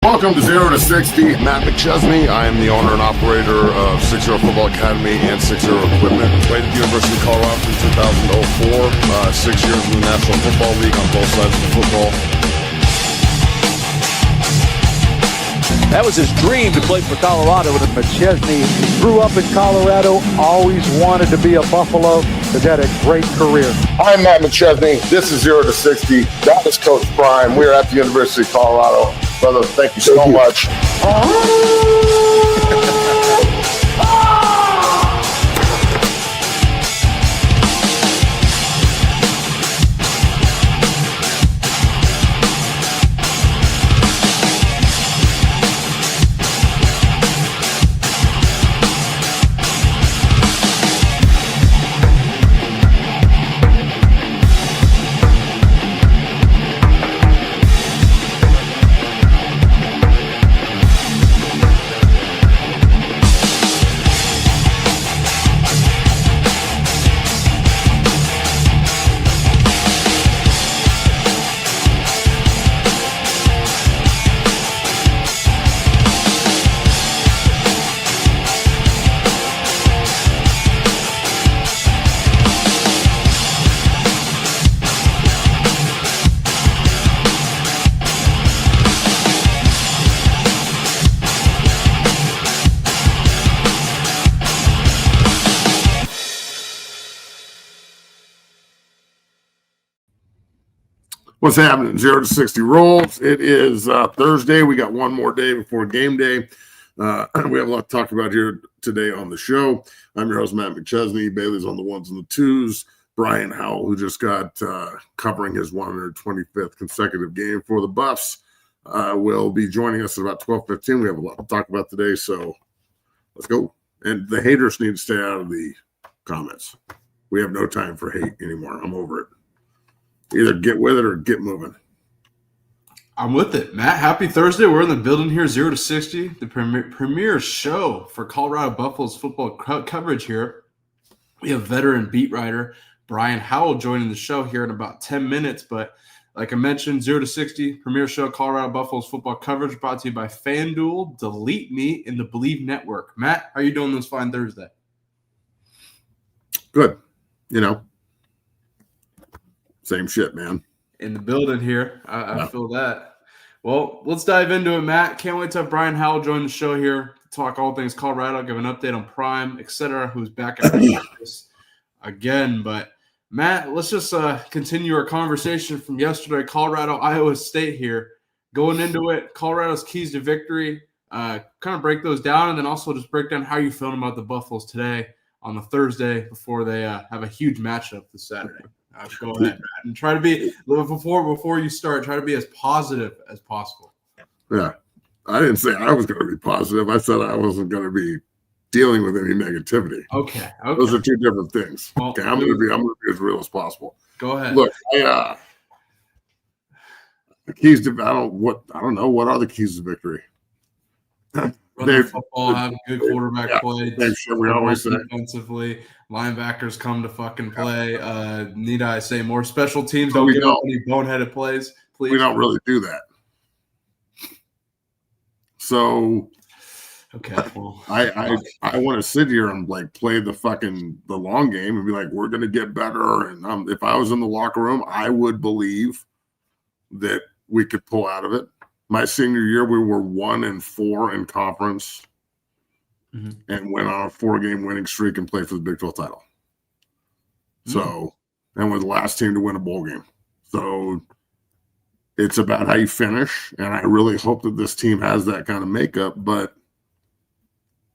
Welcome to 0 to 60. Matt McChesney. I am the owner and operator of 6 0 Football Academy and 6 0 Equipment. Played at the University of Colorado from 2004. 6 years in the National Football League on both sides of the football. That was his dream to play for Colorado. And McChesney grew up in Colorado, always wanted to be a Buffalo, has had a great career. I'm Matt McChesney. This is 0 to 60. That is Coach Prime. We are at the University of Colorado. Brother, thank you so much. What's happening? 0 to 60 rolls. It is Thursday. We got one more day before game day. We have a lot to talk about here today on the show. I'm your host, Matt McChesney. Bailey's on the ones and the twos. Brian Howell, who just got covering his 125th consecutive game for the Buffs, will be joining us at about 12:15. We have a lot to talk about today, so let's go. And the haters need to stay out of the comments. We have no time for hate anymore. I'm over it. Either get with it or get moving. I'm with it, Matt. Happy Thursday. We're in the building here, 0 to 60, the premier show for Colorado Buffaloes football coverage here. We have veteran beat writer Brian Howell joining the show here in about 10 minutes. But like I mentioned, 0 to 60, premier show, Colorado Buffaloes football coverage brought to you by FanDuel, Delete Me, and the Believe Network. Matt, how are you doing this fine Thursday? Good. Same shit, man. In the building here. I feel that. Well, let's dive into it, Matt. Can't wait to have Brian Howell join the show here to talk all things Colorado, give an update on Prime, etc., who's back at practice again. But, Matt, let's just continue our conversation from yesterday, Colorado, Iowa State here. Going into it, Colorado's keys to victory, kind of break those down, and then also just break down how you're feeling about the Buffaloes today on the Thursday before they have a huge matchup this Saturday. Go ahead, Matt, and try to be before you start. Try to be as positive as possible. Yeah, I didn't say I was going to be positive. I said I wasn't going to be dealing with any negativity. Okay. Those are two different things. Well, okay, I'm going to be as real as possible. Go ahead. Look, the keys to I don't know what are the keys to victory. Run the football, have good quarterback play. We always say defensively. Linebackers come to fucking play. Need I say more special teams? Don't give up any boneheaded plays, please. We don't really do that. So, okay. Well, I want to sit here and play the long game and be like, we're going to get better. And if I was in the locker room, I would believe that we could pull out of it. My senior year, we were 1-4 in conference and went on a 4-game winning streak and played for the Big 12 title. So, and we're the last team to win a bowl game. So, it's about how you finish, and I really hope that this team has that kind of makeup, but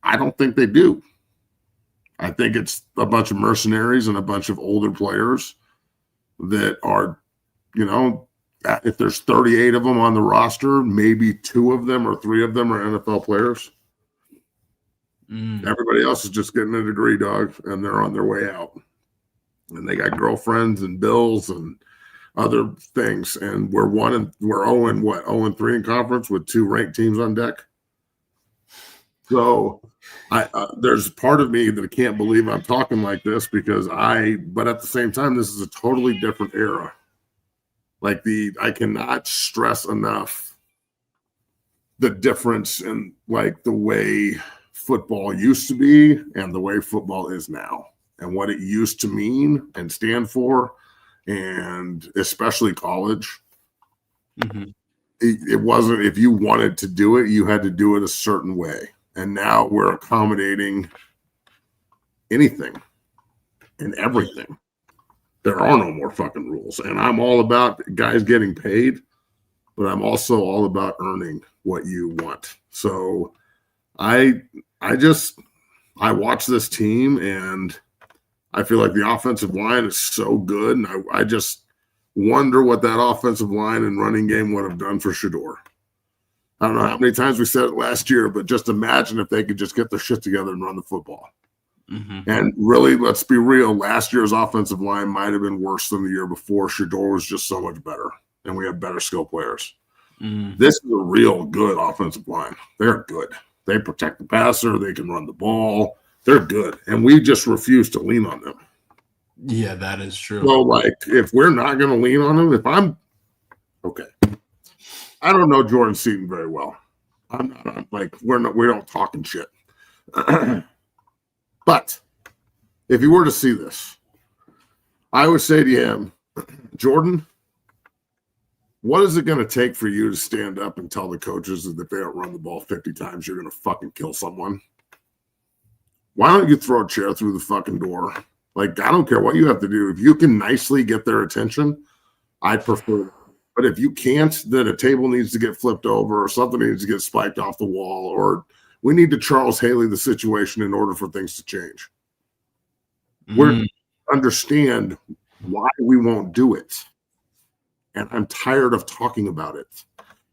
I don't think they do. I think it's a bunch of mercenaries and a bunch of older players that are, if there's 38 of them on the roster, maybe 2 of them or 3 of them are NFL players. Everybody else is just getting a degree, dog, and they're on their way out. And they got girlfriends and bills and other things. And we're 0-3 in conference with 2 ranked teams on deck. So there's part of me that can't believe I'm talking like this but at the same time, this is a totally different era. I cannot stress enough the difference in like the way football used to be and the way football is now, and what it used to mean and stand for, and especially college. Mm-hmm. It wasn't, if you wanted to do it, you had to do it a certain way. And now we're accommodating anything and everything. There are no more fucking rules. And I'm all about guys getting paid, but I'm also all about earning what you want. So I watch this team and I feel like the offensive line is so good. And I just wonder what that offensive line and running game would have done for Shedeur. I don't know how many times we said it last year, but just imagine if they could just get their shit together and run the football. Mm-hmm. And really, let's be real, last year's offensive line might have been worse than the year before. Shedeur was just so much better, and we have better skill players. Mm-hmm. This is a real good offensive line. They're good. They protect the passer. They can run the ball. They're good, and we just refuse to lean on them. Yeah, that is true. So, like, if we're not going to lean on them, if I'm – okay. I don't know Jordan Seaton very well. I'm like, we don't talking shit. But if you were to see this, I would say to him, Jordan, what is it going to take for you to stand up and tell the coaches that if they don't run the ball 50 times, you're going to fucking kill someone? Why don't you throw a chair through the fucking door? Like, I don't care what you have to do. If you can nicely get their attention, I prefer that. But if you can't, then a table needs to get flipped over or something needs to get spiked off the wall, or we need to Charles Haley the situation in order for things to change. We understand why we won't do it. And I'm tired of talking about it,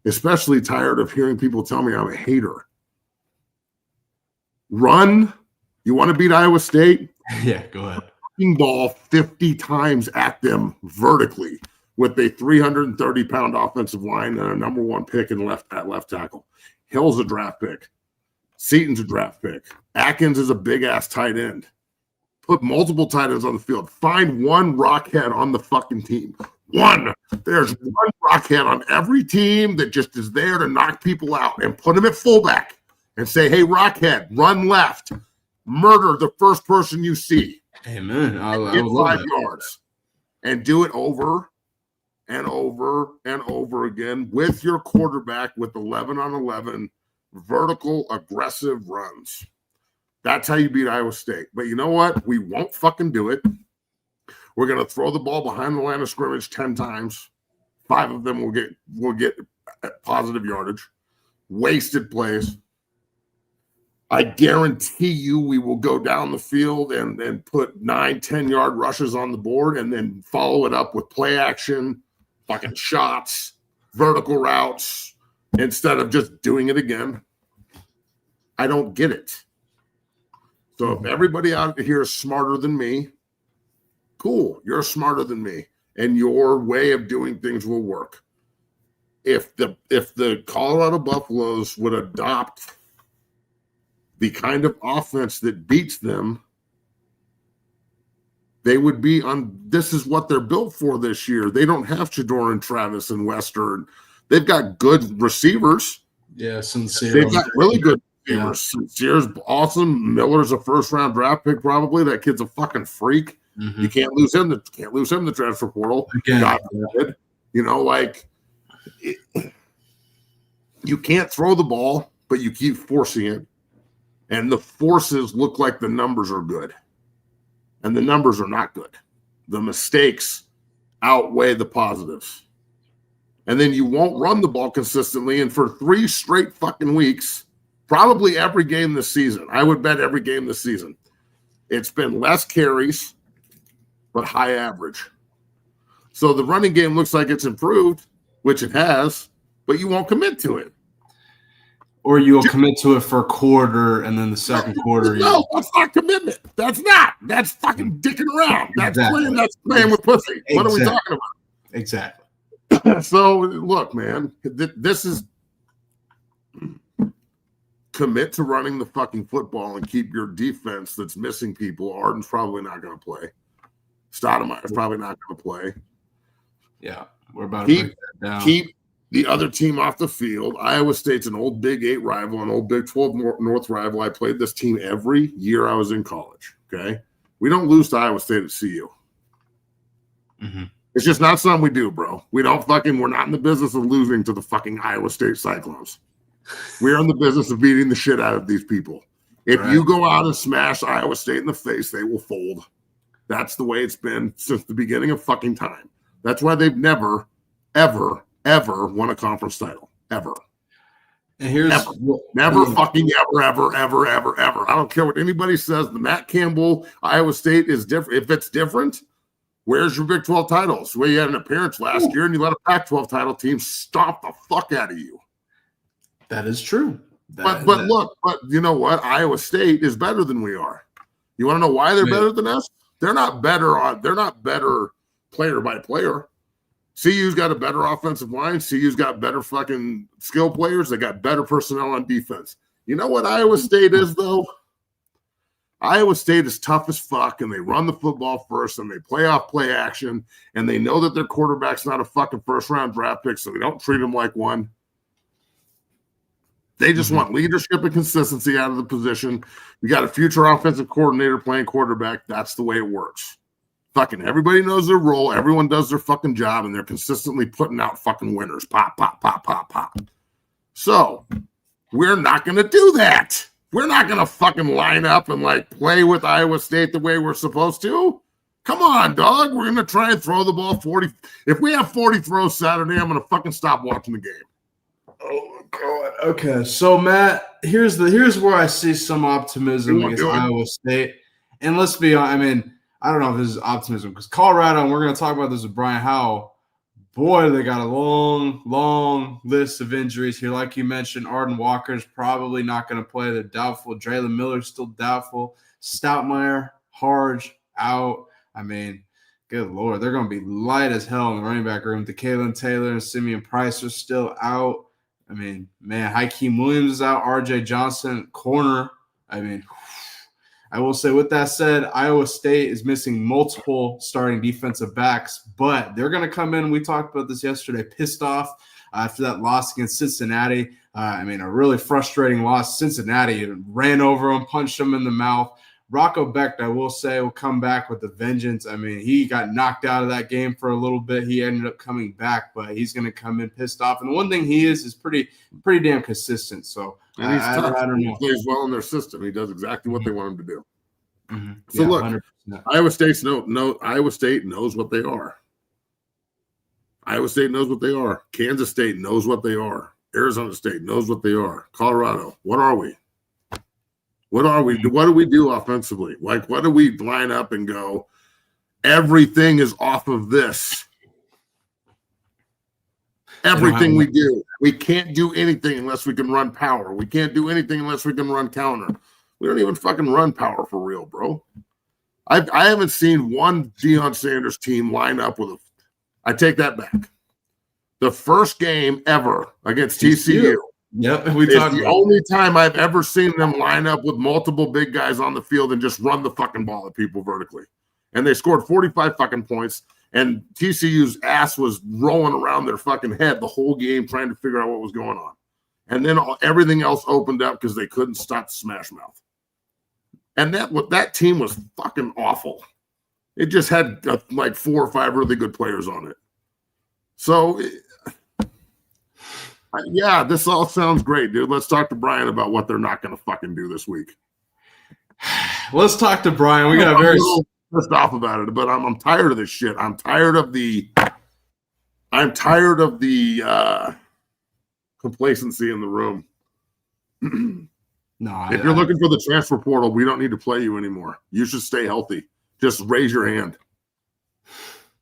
especially tired of hearing people tell me I'm a hater. Run. You want to beat Iowa State? Yeah, go ahead. Ball 50 times at them vertically with a 330-pound offensive line and a number one pick at left tackle. Hill's a draft pick. Seaton's a draft pick. Atkins is a big-ass tight end. Put multiple tight ends on the field. Find one rockhead on the fucking team. One. There's one rockhead on every team that just is there to knock people out, and put him at fullback and say, hey, rockhead, run left. Murder the first person you see. Amen. I would Get love 5 that. yards. And do it over and over and over again with your quarterback with 11-on-11 vertical aggressive runs. That's how you beat Iowa State. But you know what? We won't fucking do it. We're going to throw the ball behind the line of scrimmage 10 times. 5 of them will get positive yardage. Wasted plays. I guarantee you we will go down the field and put 9-10 yard rushes on the board and then follow it up with play action, fucking shots, vertical routes, instead of just doing it again. I don't get it. So if everybody out here is smarter than me, cool, you're smarter than me, and your way of doing things will work. If the Colorado Buffaloes would adopt the kind of offense that beats them, they would be on. This is what they're built for this year. They don't have Shedeur and Travis and Western. They've got good receivers. Yeah, Sincere. They've got really good receivers. Sincere's awesome. Miller's a first-round draft pick, probably. That kid's a fucking freak. Mm-hmm. You can't lose him. Can't lose him in the transfer portal. Again. God forbid. You know, like you can't throw the ball, but you keep forcing it. And the forces look like the numbers are good. And the numbers are not good. The mistakes outweigh the positives. And then you won't run the ball consistently. And for 3 straight fucking weeks, probably every game this season, I would bet every game this season, it's been less carries, but high average. So the running game looks like it's improved, which it has, but you won't commit to it. Or you'll commit to it for a quarter, and then the second quarter. No, that's not commitment. That's not. That's fucking dicking around. That's Exactly. playing with pussy. What are we Exactly. talking Exactly. about? So, look, man, this is commit to running the fucking football and keep your defense that's missing people. Arden's probably not going to play. Stoudemire's probably not going to play. Yeah, we're about to break that down. the other team off the field. Iowa State's an old Big 8 rival, an old Big 12 North rival. I played this team every year I was in college, okay? We don't lose to Iowa State at CU. Mm-hmm. It's just not something we do, bro. We're not in the business of losing to the fucking Iowa State Cyclones. We're in the business of beating the shit out of these people. If you go out and smash Iowa State in the face, they will fold. That's the way it's been since the beginning of fucking time. That's why they've never, ever, ever won a conference title. Ever. And here's never fucking ever. I don't care what anybody says. The Matt Campbell, Iowa State is different. If it's different, where's your Big 12 titles? Where you had an appearance last year and you let a Pac-12 title team stomp the fuck out of you. That is true. But you know what? Iowa State is better than we are. You want to know why they're better than us? They're not better player by player. CU's got a better offensive line. CU's got better fucking skill players. They got better personnel on defense. You know what Iowa State is, though? Iowa State is tough as fuck, and they run the football first, and they play off play action, and they know that their quarterback's not a fucking first-round draft pick, so they don't treat him like one. They just want leadership and consistency out of the position. You got a future offensive coordinator playing quarterback. That's the way it works. Fucking everybody knows their role. Everyone does their fucking job, and they're consistently putting out fucking winners. Pop, pop, pop, pop, pop. So we're not going to do that. We're not going to fucking line up and like play with Iowa State the way we're supposed to. Come on, dog. We're going to try and throw the ball 40. If we have 40 throws Saturday, I'm going to fucking stop watching the game. Oh God. Okay, so Matt, here's where I see some optimism against Iowa State. And let's be honest, I mean, I don't know if this is optimism because Colorado, and we're going to talk about this with Brian Howell. Boy, they got a long list of injuries here. Like you mentioned, Arden Walker's probably not going to play. They're doubtful. Draylen Miller's still doubtful. Stoutmeyer, Harge, out. I mean, good Lord, they're going to be light as hell in the running back room. DeKalen Taylor and Simeon Price are still out. I mean, man, Hakeem Williams is out. R.J. Johnson, corner. I mean, I will say with that said, Iowa State is missing multiple starting defensive backs, but they're going to come in. We talked about this yesterday, pissed off after that loss against Cincinnati. I mean, a really frustrating loss. Cincinnati ran over them, punched them in the mouth. Rocco Becht, I will say, will come back with a vengeance. I mean, he got knocked out of that game for a little bit. He ended up coming back, but he's going to come in pissed off. And one thing he is pretty damn consistent. So and he's tough. I don't know. He plays well in their system. He does exactly what they want him to do. Mm-hmm. So look, 100%. Iowa State knows what they are. Iowa State knows what they are. Kansas State knows what they are. Arizona State knows what they are. Colorado, what are we? What are we? What do we do offensively? Like, what do we line up and go, everything is off of this? Everything we do. We can't do anything unless we can run power. We can't do anything unless we can run counter. We don't even fucking run power for real, bro. I haven't seen one Deion Sanders team line up with I take that back. The first game ever against TCU. Yep, it's the only time I've ever seen them line up with multiple big guys on the field and just run the fucking ball at people vertically. And they scored 45 fucking points, and TCU's ass was rolling around their fucking head the whole game trying to figure out what was going on. And then everything else opened up because they couldn't stop Smash Mouth. And that team was fucking awful. It just had like 4 or 5 really good players on it. So yeah, this all sounds great, dude. Let's talk to Brian about what they're not going to fucking do this week. Let's talk to Brian. We got I'm a little pissed off about it, but I'm tired of this shit. I'm tired of the complacency in the room. If you're looking for the transfer portal, we don't need to play you anymore. You should stay healthy. Just raise your hand.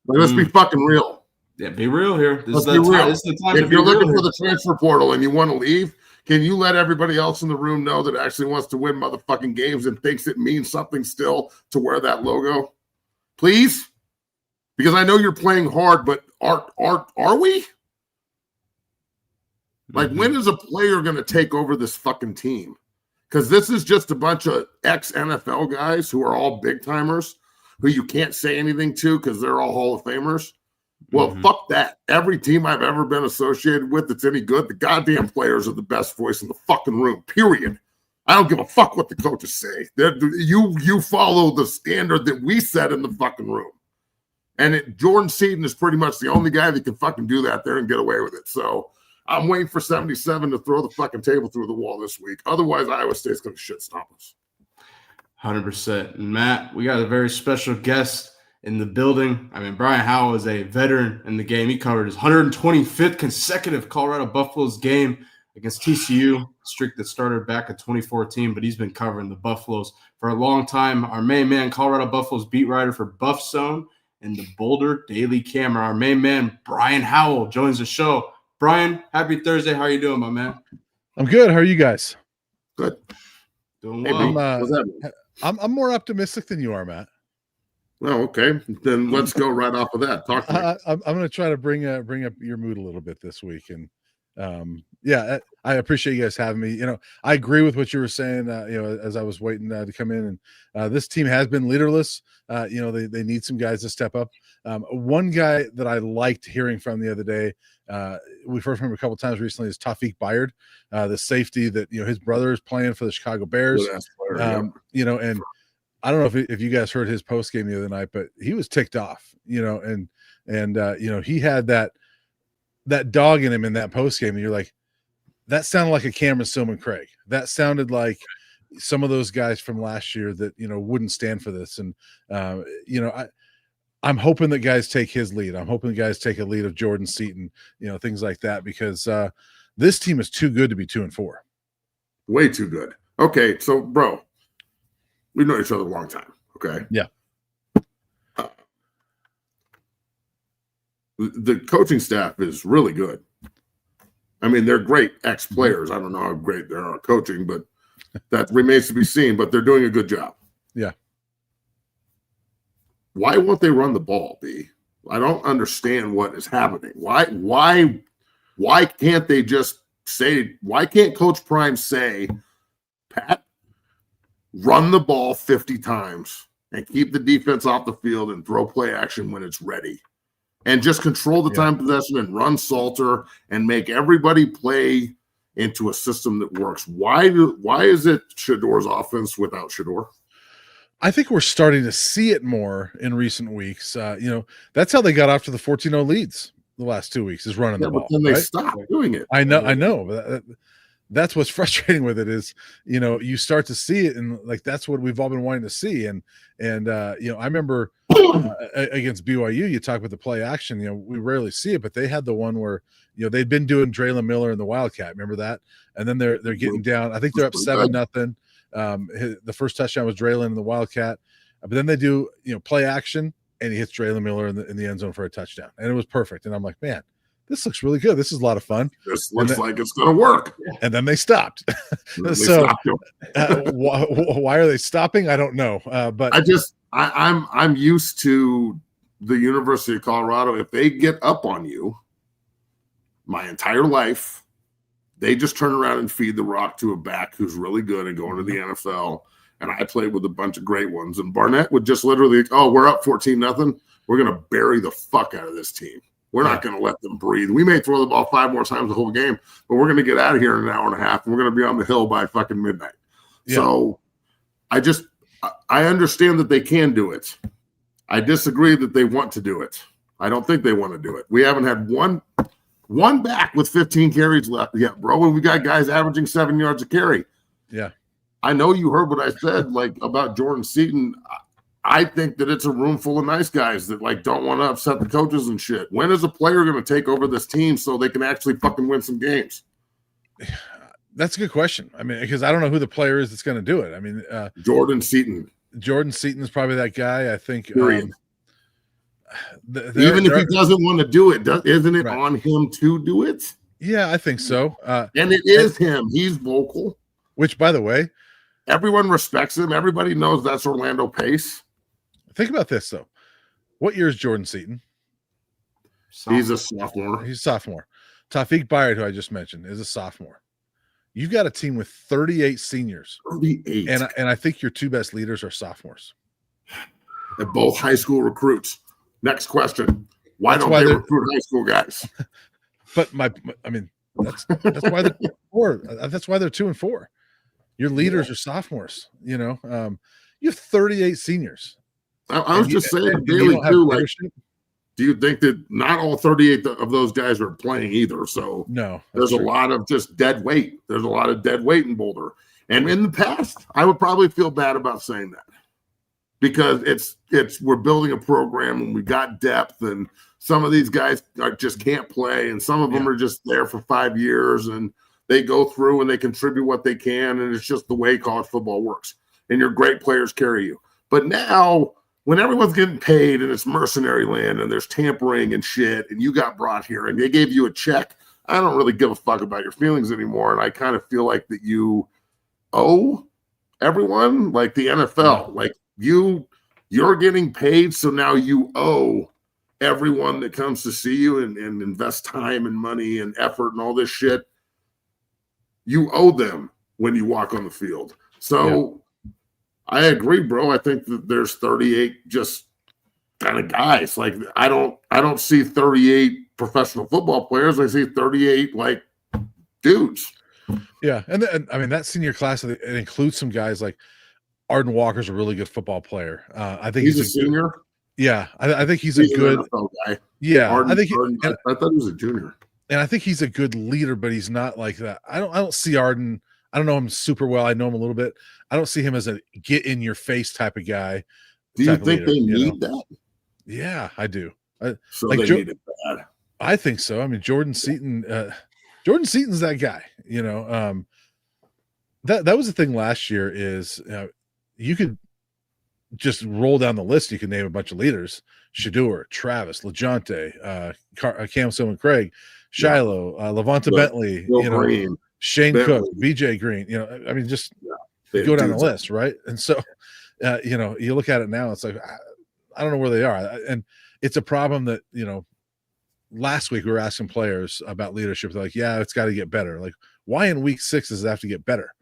Like, let's be fucking real. Yeah, be real here. Let's be real. If you're looking for the transfer portal and you want to leave, can you let everybody else in the room know that actually wants to win motherfucking games and thinks it means something still to wear that logo? Please? Because I know you're playing hard, but are we? Like, when is a player going to take over this fucking team? Because this is just a bunch of ex-NFL guys who are all big-timers who you can't say anything to because they're all Hall of Famers. Well, fuck that. Every team I've ever been associated with that's any good, the goddamn players are the best voice in the fucking room, period. I don't give a fuck what the coaches say. You follow the standard that we set in the fucking room. And Jordan Seaton is pretty much the only guy that can fucking do that there and get away with it. So I'm waiting for 77 to throw the fucking table through the wall this week. Otherwise, Iowa State's going to shit stomp us. 100%. And Matt, we got a very special guest in the building. I mean, Brian Howell is a veteran in the game. He covered his 125th consecutive Colorado Buffaloes game against TCU, streak that started back in 2014, but he's been covering the Buffaloes for a long time. Our main man, Colorado Buffaloes beat writer for Buff Zone and the Boulder Daily Camera. Our main man, Brian Howell, joins the show. Brian, happy Thursday. How are you doing, my man? I'm good. How are you guys? Good. Doing Hey, well. I'm more optimistic than you are, Matt. Well, okay. Then let's go right off of that. Talk to me. I'm going to try to bring up your mood a little bit this week, and I appreciate you guys having me. I agree with what you were saying. As I was waiting to come in, and this team has been leaderless. They need some guys to step up. One guy that I liked hearing from the other day, we've heard from him a couple times recently, is Tawfiq Bayard, the safety that his brother is playing for the Chicago Bears. And I don't know if you guys heard his post game the other night, but he was ticked off. He had that dog in him in that post game, and you're like, that sounded like a Cameron Stillman Craig. That sounded like some of those guys from last year that wouldn't stand for this. And I'm hoping that guys take his lead. I'm hoping guys take a lead of Jordan Seaton, things like that, because this team is too good to be 2-4. Way too good. Okay, so bro, we've known each other a long time. Okay. Yeah. The coaching staff is really good. I mean, they're great ex-players. I don't know how great they are at coaching, but that remains to be seen. But they're doing a good job. Yeah. Why won't they run the ball, B? I don't understand what is happening. Why can't they just say? Why can't Coach Prime say, Pat, run the ball 50 times and keep the defense off the field and throw play action when it's ready? And just control the time possession and run Salter and make everybody play into a system that works. Why is it Shedor's offense without Shedor? I think we're starting to see it more in recent weeks. That's how they got off to the 14-0 leads the last 2 weeks, is running the ball. But then they stopped doing it. I know. But that's what's frustrating with it is, you start to see it, and like that's what we've all been wanting to see. And I remember against BYU, you talk about the play action. We rarely see it, but they had the one where they'd been doing Draylen Miller and the Wildcat. Remember that? And then they're getting down. I think they're up 7-0. The first touchdown was Draylen and the Wildcat, but then they do play action, and he hits Draylen Miller in the end zone for a touchdown, and it was perfect. And I'm like, man, this looks really good. This is a lot of fun. This looks like it's going to work. And then they stopped. Why are they stopping? I don't know. But I'm used to the University of Colorado. If they get up on you, my entire life, they just turn around and feed the rock to a back who's really good and going to the NFL. And I played with a bunch of great ones. And Barnett would just literally, we're up 14-0. We're going to bury the fuck out of this team. We're not going to let them breathe. We may throw the ball 5 more times the whole game, but we're going to get out of here in an hour and a half, and we're going to be on the hill by fucking midnight. Yeah. So I understand that they can do it. I disagree that they want to do it. I don't think they want to do it. We haven't had one back with 15 carries left yet, bro, and we got guys averaging 7 yards a carry. Yeah. I know you heard what I said, about Jordan Seaton. I think that it's a room full of nice guys that don't want to upset the coaches and shit. When is a player going to take over this team so they can actually fucking win some games? That's a good question. I mean, because I don't know who the player is that's going to do it. I mean, Jordan Seaton. Jordan Seaton is probably that guy. I think. Even if he doesn't want to do it, isn't it on him to do it? Yeah, I think so. And it is him. He's vocal. Which, by the way, everyone respects him. Everybody knows that's Orlando Pace. Think about this, though. What year is Jordan Seaton? He's a sophomore. He's a sophomore. Tawfiq Bayard, who I just mentioned, is a sophomore. You've got a team with 38 seniors. 38. And I think your 2 best leaders are sophomores. They're both high school recruits. Next question. Why That's don't why they they're- recruit high school guys? But I mean, that's why they're 4. That's why they're 2 and 4. Your leaders are sophomores. You have 38 seniors. I was just saying, and you Bailey, don't have too, like, leadership? do you think that not all 38 of those guys are playing either? So No, there's a lot of just dead weight. There's a lot of dead weight in Boulder. And in the past, I would probably feel bad about saying that because we're building a program and we got depth, and some of these guys just can't play, and some of them are just there for 5 years and they go through and they contribute what they can, and it's just the way college football works. And your great players carry you. But now, when everyone's getting paid and it's mercenary land and there's tampering and shit, and you got brought here and they gave you a check, I don't really give a fuck about your feelings anymore. And I kind of feel like that you owe everyone, like the NFL, like you're getting paid, so now you owe everyone that comes to see you and invest time and money and effort and all this shit. You owe them when you walk on the field. So I agree, bro. I think that there's 38 just kind of guys. Like I don't see 38 professional football players. I see 38 like dudes. Yeah, and I mean that senior class, it includes some guys like Arden Walker's a really good football player. I think he's a senior. I think he's a good NFL guy. Yeah, Arden, I think I thought he was a junior. And I think he's a good leader, but he's not like that. I don't see Arden. I don't know him super well. I know him a little bit. I don't see him as a get in your face type of guy. Do you think they need that? Yeah, I do. So like they need it bad. I think so. I mean, Jordan Seaton's that guy. That was the thing last year is you could just roll down the list. You can name a bunch of leaders: Shedeur, Travis, LeJohntay, Cam Silman, Craig, Shiloh, Levanta Bentley, Green, Shane Bentley. Cook, BJ Green. I mean, just go down the list, right? And so, you look at it now, it's like I don't know where they are, and it's a problem that last week we were asking players about leadership. They're like, yeah, it's got to get better. Like, why in week 6 does it have to get better?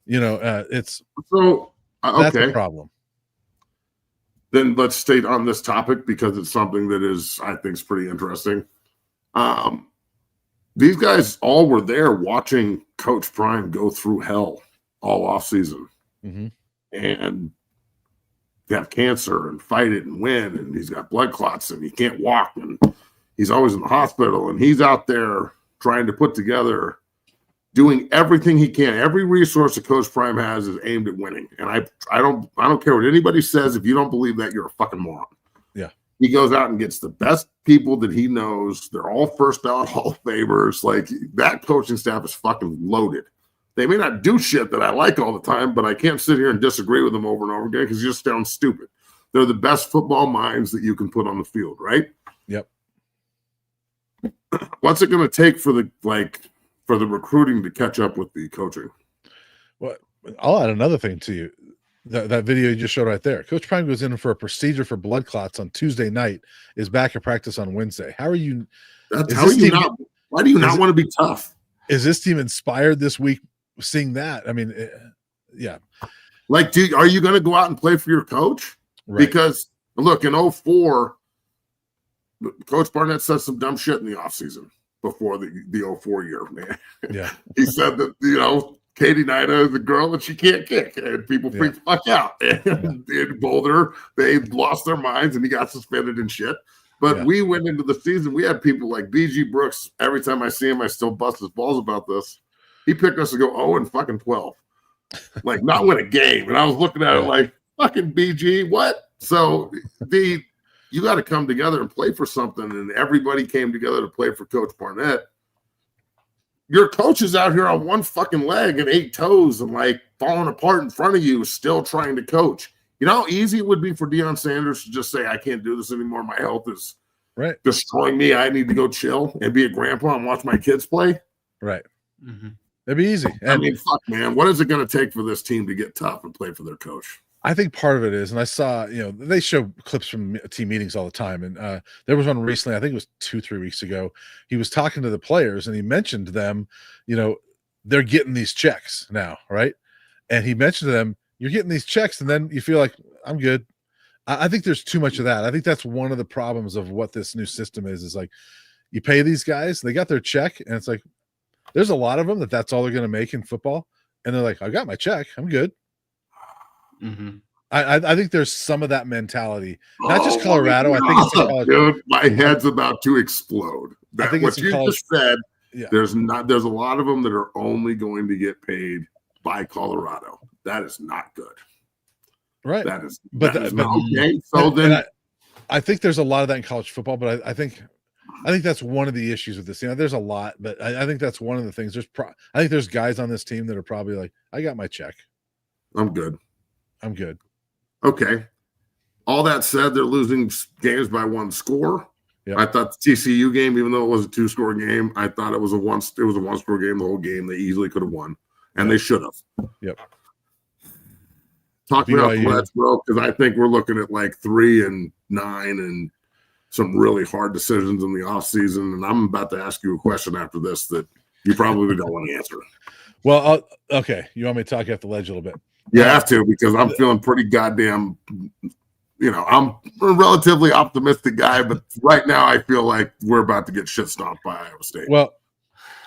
It's so that's okay. the problem. Then let's stay on this topic because it's something that I think is pretty interesting. These guys all were there watching Coach Prime go through hell all off season, and have cancer and fight it and win, and he's got blood clots and he can't walk and he's always in the hospital, and he's out there trying to put together, doing everything he can. Every resource that Coach Prime has is aimed at winning. And I don't care what anybody says. If you don't believe that, you're a fucking moron. Yeah. He goes out and gets the best people that he knows. They're all first ballot Hall of Famers. Like, that coaching staff is fucking loaded. They may not do shit that I like all the time, but I can't sit here and disagree with them over and over again because you just sound stupid. They're the best football minds that you can put on the field, right? Yep. What's it going to take for the recruiting to catch up with the coaching? Well, I'll add another thing to you. That video you just showed right there. Coach Prime goes in for a procedure for blood clots on Tuesday night, is back at practice on Wednesday. How are you? Why do you not want to be tough? Is this team inspired this week seeing that? I mean, yeah. Like, are you going to go out and play for your coach? Right. Because, look, in 2004, Coach Barnett said some dumb shit in the offseason before the 2004 year, man. Yeah. He said that, Katie Nida is a girl that she can't kick, and people freak the fuck out. And in Boulder, they lost their minds, and he got suspended and shit. But we went into the season, we had people like BG Brooks. Every time I see him, I still bust his balls about this. He picked us to go 0-12. Like, not win a game. And I was looking at it like, fucking BG, what? So you got to come together and play for something, and everybody came together to play for Coach Barnett. Your coach is out here on one fucking leg and 8 toes and like falling apart in front of you, still trying to coach. You know how easy it would be for Deion Sanders to just say, I can't do this anymore. My health is destroying me. I need to go chill and be a grandpa and watch my kids play. Right. That'd be easy. And I mean, fuck, man. What is it going to take for this team to get tough and play for their coach? I think part of it is, and I saw, they show clips from team meetings all the time. And there was one recently, I think it was 2-3 weeks ago. He was talking to the players and he mentioned them, they're getting these checks now, right? And he mentioned to them, you're getting these checks and then you feel like, I'm good. I think there's too much of that. I think that's one of the problems of what this new system is like you pay these guys, they got their check, and it's like there's a lot of them that's all they're going to make in football, and they're like, I got my check, I'm good. Mm-hmm. I think there's some of that mentality, not just Colorado. I think it's in college. Dude, my head's about to explode. I think what it's in you college. just said. Yeah. There's a lot of them that are only going to get paid by Colorado. That is not good. Right. That is But not okay. So then I think there's a lot of that in college football, but I think that's one of the issues with this. There's a lot, but I think that's one of the things. I think there's guys on this team that are probably like, I got my check. I'm good. Okay. All that said, they're losing games by one score. Yep. I thought the TCU game, even though it was a 2-score game, I thought it was a 1-score game the whole game. They easily could have won, and they should have. Yep. Talk about Let's bro, because I think we're looking at like 3-9 and some really hard decisions in the offseason. And I'm about to ask you a question after this that you probably don't want to answer. Well, okay. You want me to talk after Ledge a little bit? You have to, because I'm feeling pretty goddamn. I'm a relatively optimistic guy, but right now I feel like we're about to get shit stomped by Iowa State. Well,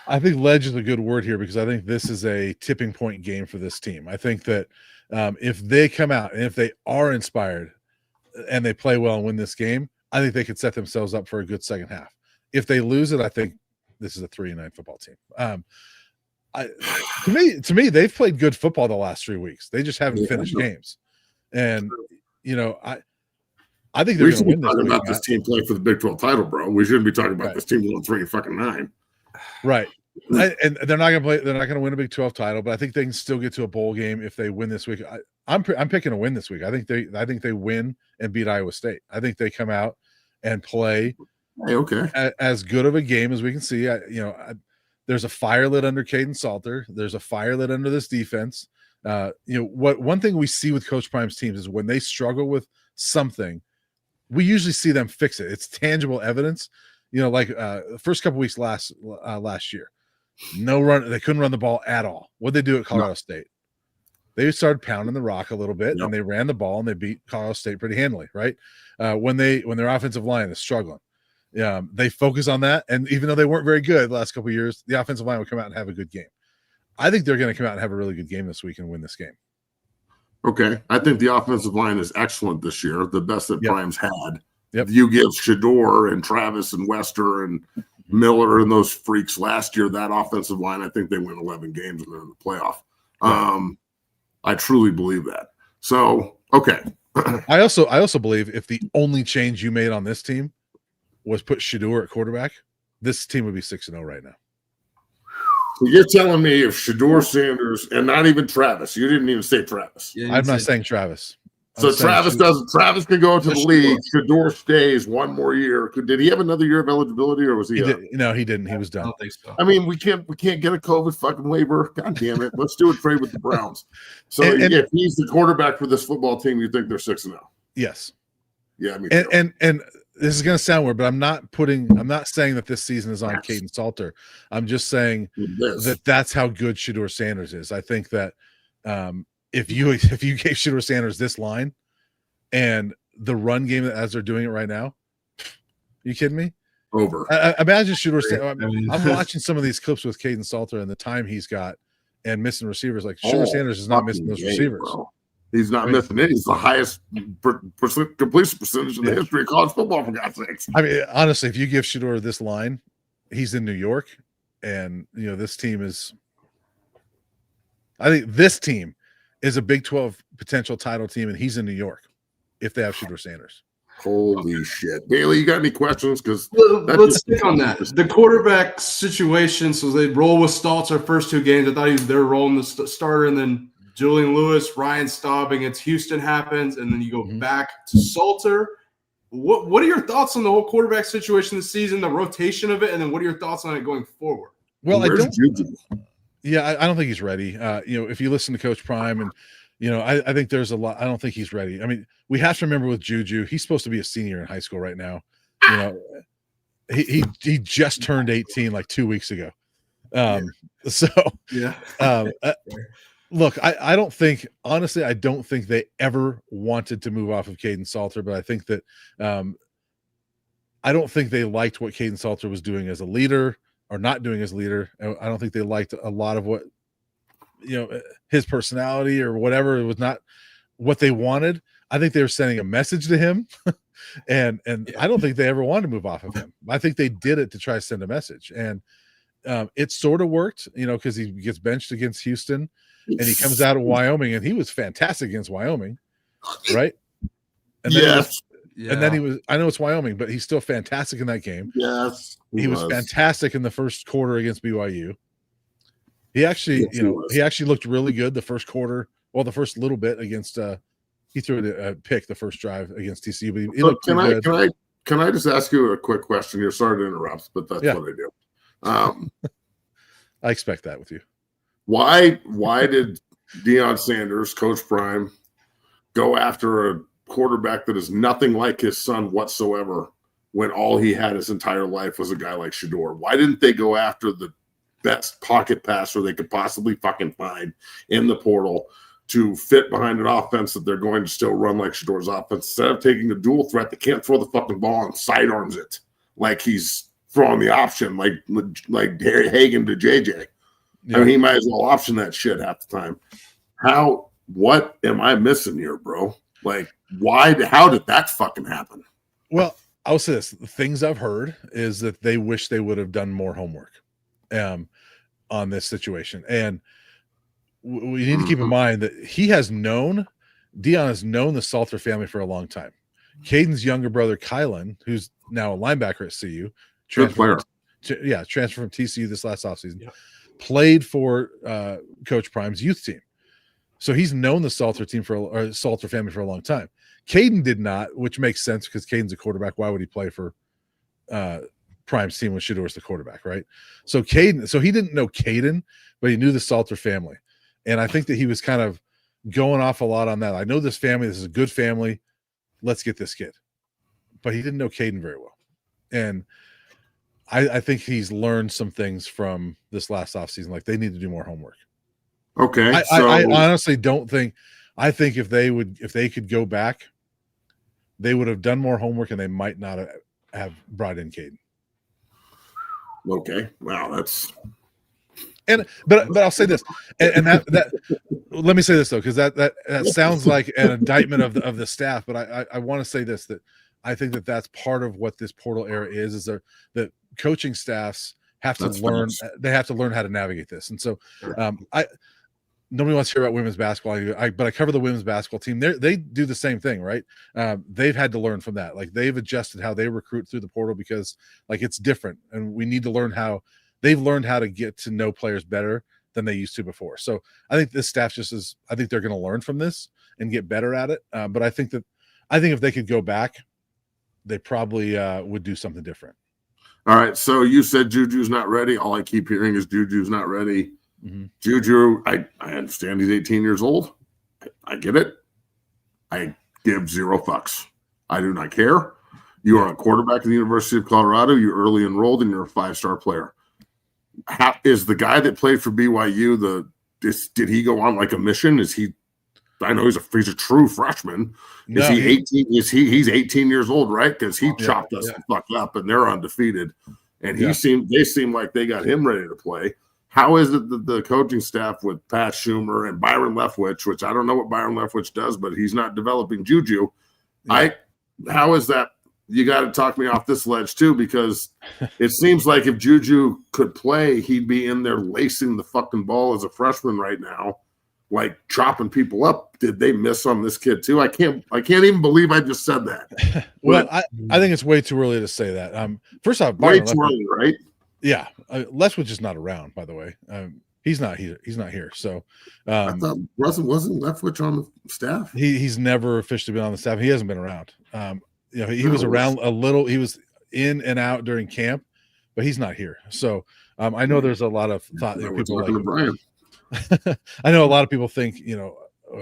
I think Ledge is a good word here because I think this is a tipping point game for this team. I think that if they come out and if they are inspired and they play well and win this game, I think they could set themselves up for a good second half. If they lose it, I think this is a 3-9 football team. To me, they've played good football the last 3 weeks. They just haven't finished games. And I think they're going to win this. Talking about this team playing for the Big 12 title, bro. We shouldn't be talking about this team going 3-9. Right. And they're not going to play. They're not going to win a Big 12 title, but I think they can still get to a bowl game if they win this week. I'm picking a win this week. I think they win and beat Iowa State. I think they come out and play as good of a game as we can see. There's a fire lit under Caden Salter. There's a fire lit under this defense. One thing we see with Coach Prime's teams is when they struggle with something, we usually see them fix it. It's tangible evidence. The first couple weeks last year, no run. They couldn't run the ball at all. What'd they do at Colorado State? They started pounding the rock a little bit, and they ran the ball, and they beat Colorado State pretty handily. Right? When their offensive line is struggling, they focus on that. And even though they weren't very good the last couple of years, the offensive line would come out and have a good game. I think they're going to come out and have a really good game this week and win this game. Okay. I think the offensive line is excellent this year, the best that Prime's had. Yep. You give Shedeur and Travis and Wester and Miller and those freaks last year, that offensive line, I think they win 11 games and they're in the playoff. Right. I truly believe that. So, okay. I also believe if the only change you made on this team was put Shedeur at quarterback, this team would be 6-0 right now. So you're telling me if Shedeur Sanders and not even Travis, you didn't even say Travis. Yeah, I'm not saying Travis. So Travis can go to the league. Shedeur stays one more year. Did he have another year of eligibility, or was he? No, he didn't. He was done. I don't think so. I mean, we can't get a COVID fucking waiver. God damn it! Let's do a trade with the Browns. So if he's the quarterback for this football team, you think they're 6-0? Yes. Yeah, I mean, and this is going to sound weird, but I'm not saying that this season is on Caden Salter. I'm just saying that's how good Shedeur Sanders is. I think that if you gave Shedeur Sanders this line and the run game as they're doing it right now, you kidding me? Over. Imagine Shedeur Sanders. I'm watching some of these clips with Caden Salter and the time he's got and missing receivers. Like Shedeur Sanders is not missing those receivers. Bro. He's not missing it. He's the highest completion percentage in the history of college football, for God's sakes. I mean, honestly, if you give Shedeur this line, he's in New York, and this team is. I think this team is a Big 12 potential title team, and he's in New York if they have Shedeur Sanders. Holy shit. Bailey, you got any questions? Because let's stick on that. The quarterback situation, so they roll with Stoltz our first two games. I thought they were rolling the starter, and then Julian Lewis, Ryan Staub against Houston happens, and then you go back to Salter. What are your thoughts on the whole quarterback situation this season, the rotation of it, and then what are your thoughts on it going forward? Well, I don't think he's ready. If you listen to Coach Prime and I think there's a lot. I don't think he's ready. I mean, we have to remember with Juju, he's supposed to be a senior in high school right now. He just turned 18 like 2 weeks ago. Look, I don't think, honestly, I don't think they ever wanted to move off of Caden Salter, but I think that I don't think they liked what Caden Salter was doing as a leader or not doing as a leader. I don't think they liked a lot of what, his personality or whatever. It was not what they wanted. I think they were sending a message to him, and I don't think they ever wanted to move off of him. I think they did it to try to send a message, and it sort of worked, because he gets benched against Houston, and he comes out of Wyoming, and he was fantastic against Wyoming, right? And then and then he was. I know it's Wyoming, but he's still fantastic in that game. Yes, he was fantastic in the first quarter against BYU. He actually, he actually looked really good the first quarter. Well, the first little bit against. He threw a pick the first drive against TCU, but he looked pretty good. Can I just ask you a quick question here? Sorry to interrupt, but that's what I do. I expect that with you. Why did Deion Sanders, Coach Prime, go after a quarterback that is nothing like his son whatsoever when all he had his entire life was a guy like Shedeur? Why didn't they go after the best pocket passer they could possibly fucking find in the portal to fit behind an offense that they're going to still run like Shedeur's offense, instead of taking a dual threat that can't throw the fucking ball and sidearms it like he's throwing the option like Hagan to JJ? Yeah. I mean, he might as well option that shit half the time. What am I missing here, bro? Like, how did that fucking happen? Well, I'll say this. The things I've heard is that they wish they would have done more homework on this situation. And we need to keep in mind that Deion has known the Salter family for a long time. Caden's younger brother, Kylan, who's now a linebacker at CU, transferred from TCU this last offseason, played for Coach Prime's youth team. So he's known the Salter Salter family for a long time. Caden did not, which makes sense because Caden's a quarterback. Why would he play for Prime's team when Shedeur's the quarterback, right? So he didn't know Caden, but he knew the Salter family. And I think that he was kind of going off a lot on that. I know this family. This is a good family. Let's get this kid. But he didn't know Caden very well. And I think he's learned some things from this last offseason. Like, they need to do more homework. Okay. I honestly don't think – I think if they could go back, they would have done more homework, and they might not have brought in Caden. Okay. Wow, that's – but I'll say this, and that let me say this though, because that sounds like an indictment of the staff. But I want to say this, that I think that's part of what this portal era is that coaching staffs have to learn. They have to learn how to navigate this. And so, nobody wants to hear about women's basketball, but I cover the women's basketball team. They do the same thing, right? They've had to learn from that. Like, they've adjusted how they recruit through the portal because, like, it's different, and we need to learn how. They've learned how to get to know players better than they used to before. So I think this staff I think they're going to learn from this and get better at it. But I think if they could go back, they probably would do something different. All right. So you said Juju's not ready. All I keep hearing is Juju's not ready. Mm-hmm. Juju, I understand he's 18 years old. I get it. I give zero fucks. I do not care. You are a quarterback at the University of Colorado. You're early enrolled, and you're a 5-star player. How is the guy that played for BYU? Did he go on like a mission? Is he? I know he's a true freshman. Is he 18? He's 18 years old, right? Because he chopped us the fuck up, and they're undefeated. And they seem like they got him ready to play. How is it that the coaching staff with Pat Schumer and Byron Leftwich, which I don't know what Byron Leftwich does, but he's not developing Juju. Yeah. How is that? You got to talk me off this ledge too, because it seems like if Juju could play, he'd be in there lacing the fucking ball as a freshman right now, like chopping people up. Did they miss on this kid too? I can't even believe I just said that. Well, I think it's way too early to say that. First off, way too early, right? Yeah, Leftwich is not around, by the way. He's not here. He's not here. So I thought wasn't Leftwich on the staff? He's never officially been on the staff. He hasn't been around. He was around a little. He was in and out during camp, but he's not here. So I know there's a lot of thought. People like Brian. I know a lot of people think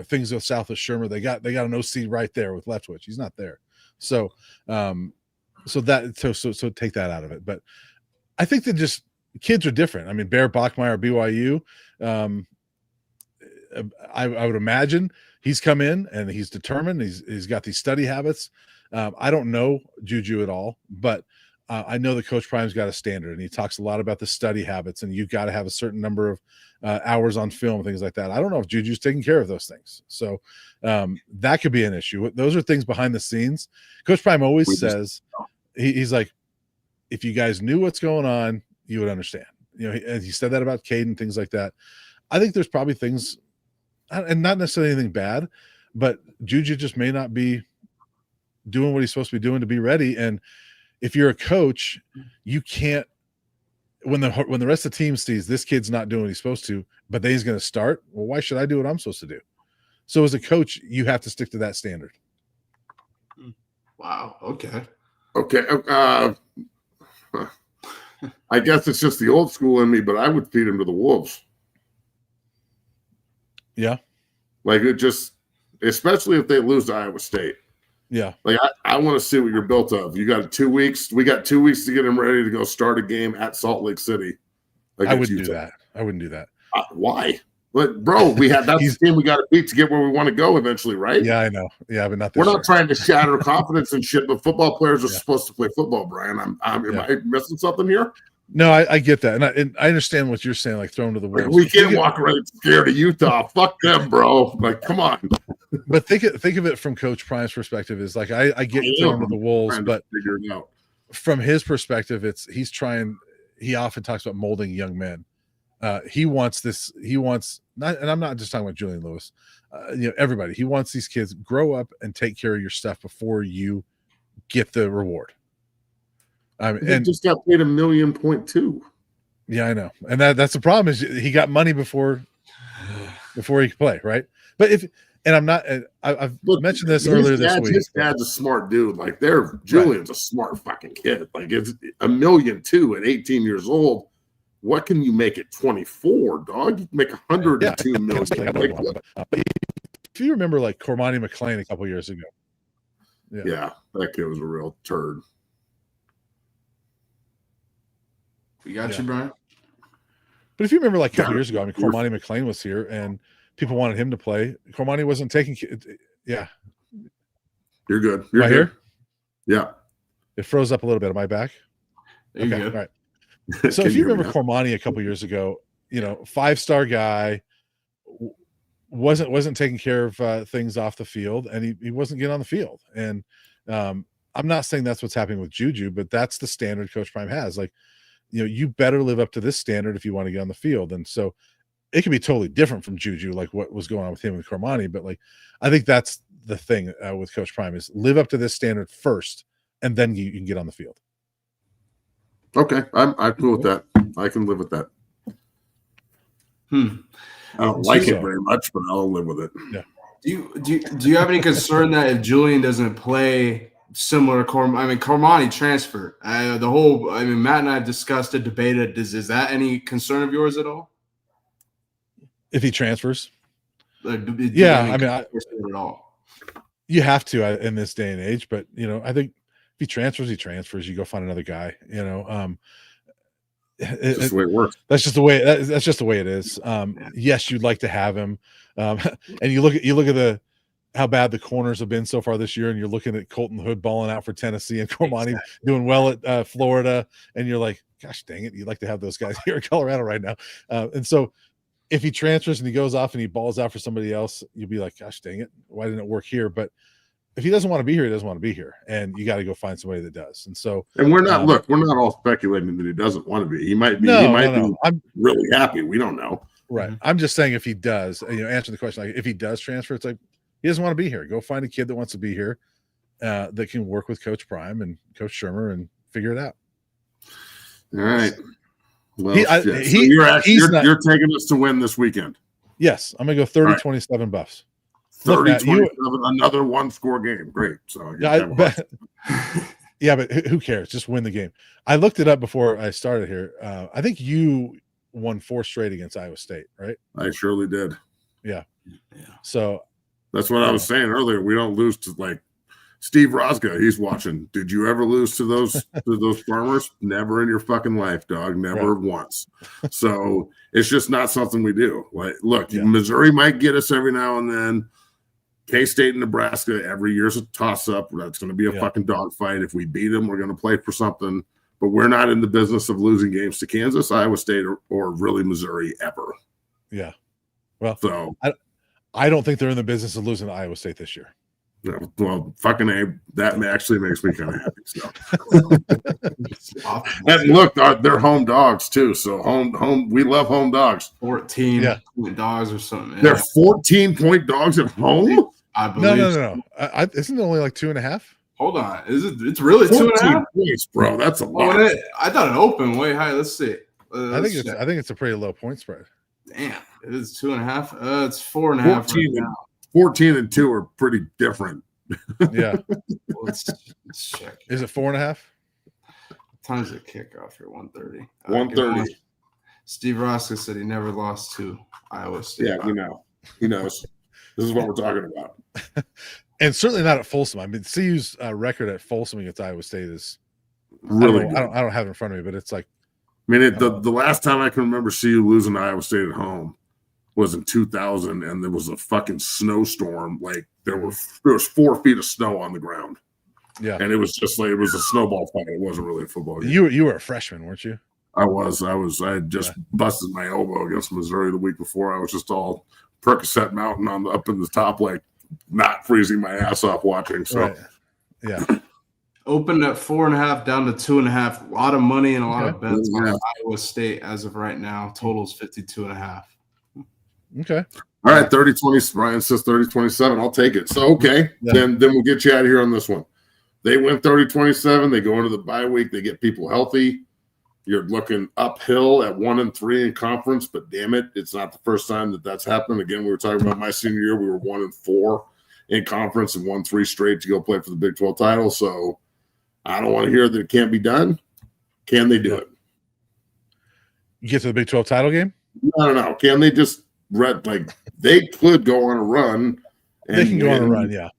things go south with Shermer. They got an OC right there with Leftwich. He's not there. So so take that out of it. But I think that just kids are different. I mean, Bear Bachmeier, BYU. I would imagine he's come in and he's determined. He's got these study habits. I don't know Juju at all, but I know that Coach Prime's got a standard, and he talks a lot about the study habits, and you've got to have a certain number of hours on film, things like that. I don't know if Juju's taking care of those things, so that could be an issue. Those are things behind the scenes. Coach Prime always says he's like, if you guys knew what's going on, you would understand. He said that about Caden, things like that. I think there's probably things, and not necessarily anything bad, but Juju just may not be doing what he's supposed to be doing to be ready. And if you're a coach, you can't, when the rest of the team sees this kid's not doing what he's supposed to, but then he's going to start, well, why should I do what I'm supposed to do? So as a coach, you have to stick to that standard. Wow. Okay. I guess it's just the old school in me, but I would feed him to the wolves. Yeah. Like, it just, especially if they lose to Iowa State. Yeah. Like, I want to see what you're built of. You got 2 weeks. We got 2 weeks to get him ready to go start a game at Salt Lake City. I wouldn't do that. I wouldn't do that. Why? But bro, that's the team we got to beat to get where we want to go eventually, right? Yeah, I know. Yeah, but not this We're not year. trying to shatter confidence and shit, but football players are supposed to play football, Brian. Am I missing something here? No, I get that. And I understand what you're saying, like thrown to the wolves. We can't walk around scared of Utah. Fuck them, bro. Like, come on. But think of it from Coach Prime's perspective is like, I get thrown to the wolves, but figure it out. From his perspective, he often talks about molding young men. He wants not, and I'm not just talking about Julian Lewis, everybody. He wants these kids grow up and take care of your stuff before you get the reward. And just got paid $1.2 million. Yeah, I know, and that's the problem is he got money before he could play, right? But I've mentioned this earlier this week. His dad's a smart dude. Like, Julian's a smart fucking kid. Like, it's $1.2 million at 18 years old. What can you make at 24, dog? You can make $102 million. If you remember, like Cormani McClain a couple years ago. Yeah, that kid was a real turd. We got you, Brian. But if you remember, like a couple years ago, Cormani McClain was here, and people wanted him to play. Cormani wasn't taking. Yeah, you're good. Am I here? Yeah, it froze up a little bit. Am I back? There you go. All right. So if you remember Cormani a couple years ago, 5-star guy, wasn't taking care of things off the field, and he wasn't getting on the field. And I'm not saying that's what's happening with Juju, but that's the standard Coach Prime has. Like, you better live up to this standard if you want to get on the field. And so it can be totally different from Juju, like what was going on with him and Cormani. But like, I think that's the thing with Coach Prime is live up to this standard first, and then you can get on the field. Okay, I'm cool with that. I can live with that. I don't like it very much, but I'll live with it. Yeah. Do you have any concern that if Julian doesn't play similar to Cormani transfer? Matt and I have discussed it, debated. Is that any concern of yours at all? If he transfers? Yeah, at all. You have to in this day and age, but I think if he transfers, you go find another guy. Just the way it works. That's just the way it is. Yes, you'd like to have him. And you look at how bad the corners have been so far this year, and you're looking at Colton Hood balling out for Tennessee and Cormani doing well at Florida, and you're like, gosh dang it, you'd like to have those guys here in Colorado right now. And so if he transfers and he goes off and he balls out for somebody else, you'll be like, gosh dang it, why didn't it work here? But if he doesn't want to be here, he doesn't want to be here, and you got to go find somebody that does. And so, and we're not all speculating that he doesn't want to be. He might be. I'm really happy. We don't know. Right. I'm just saying if he does, answer the question. Like if he does transfer, it's like he doesn't want to be here. Go find a kid that wants to be here, that can work with Coach Prime and Coach Shermer and figure it out. All right. Well, you're taking us to win this weekend. Yes, I'm gonna go 30-27 Buffs. 30-27, another one-score game. Great. So but who cares? Just win the game. I looked it up before I started here. I think you won 4 straight against Iowa State, right? I surely did. Yeah. So that's what I was saying earlier. We don't lose to Steve Rosca, he's watching. Did you ever lose to those farmers? Never in your fucking life, dog. Never once. So it's just not something we do. Like, look, Missouri might get us every now and then. K-State and Nebraska every year's a toss-up. That's going to be a fucking dogfight. If we beat them, we're going to play for something. But we're not in the business of losing games to Kansas, Iowa State, or really Missouri ever. Yeah. Well, so I don't think they're in the business of losing to Iowa State this year. No, well, fucking A, that actually makes me kind of happy. So, and look, they're home dogs too. So home, we love home dogs. 14-point dogs or something. Yeah. They're 14-point dogs at home. I believe. No. Isn't it only like 2.5? Hold on, it's really 2.5 points, bro? That's a lot. I thought it opened way high. Let's see. I think it's a pretty low point spread. Damn, it is 2.5. It's 4.5. 14 and 2 are pretty different. Yeah. Let's check. Is it 4.5? Time's the kickoff here, 1:30. 1:30. Steve Rosca said he never lost to Iowa State. Yeah, we know. He knows. This is what we're talking about. And certainly not at Folsom. I mean, CU's record at Folsom against Iowa State is really I don't have it in front of me, but it's like. I mean, the last time I can remember CU losing to Iowa State at home was in 2000, and there was a fucking snowstorm. Like there was 4 feet of snow on the ground. Yeah, and it was just like it was a snowball fight. It wasn't really a football game. You were a freshman, weren't you? I was. I had just busted my elbow against Missouri the week before. I was just all Percocet Mountain up in the top, like not freezing my ass off watching. So, yeah. Opened at 4.5 down to 2.5. A lot of money and a lot of bets on Iowa State as of right now. Totals 52.5. Okay. All right, 30-20. Ryan says 30-27. I'll take it. So then we'll get you out of here on this one. They win 30-27. They go into the bye week. They get people healthy. You're looking uphill at 1-3 in conference, but damn it, it's not the first time that's happened. Again, we were talking about my senior year. We were 1-4 in conference and won 3 straight to go play for the Big 12 title. So I don't want to hear that it can't be done. Can they do it? You get to the Big 12 title game? No. Can they just they could go on a run? They can go on a run, yeah.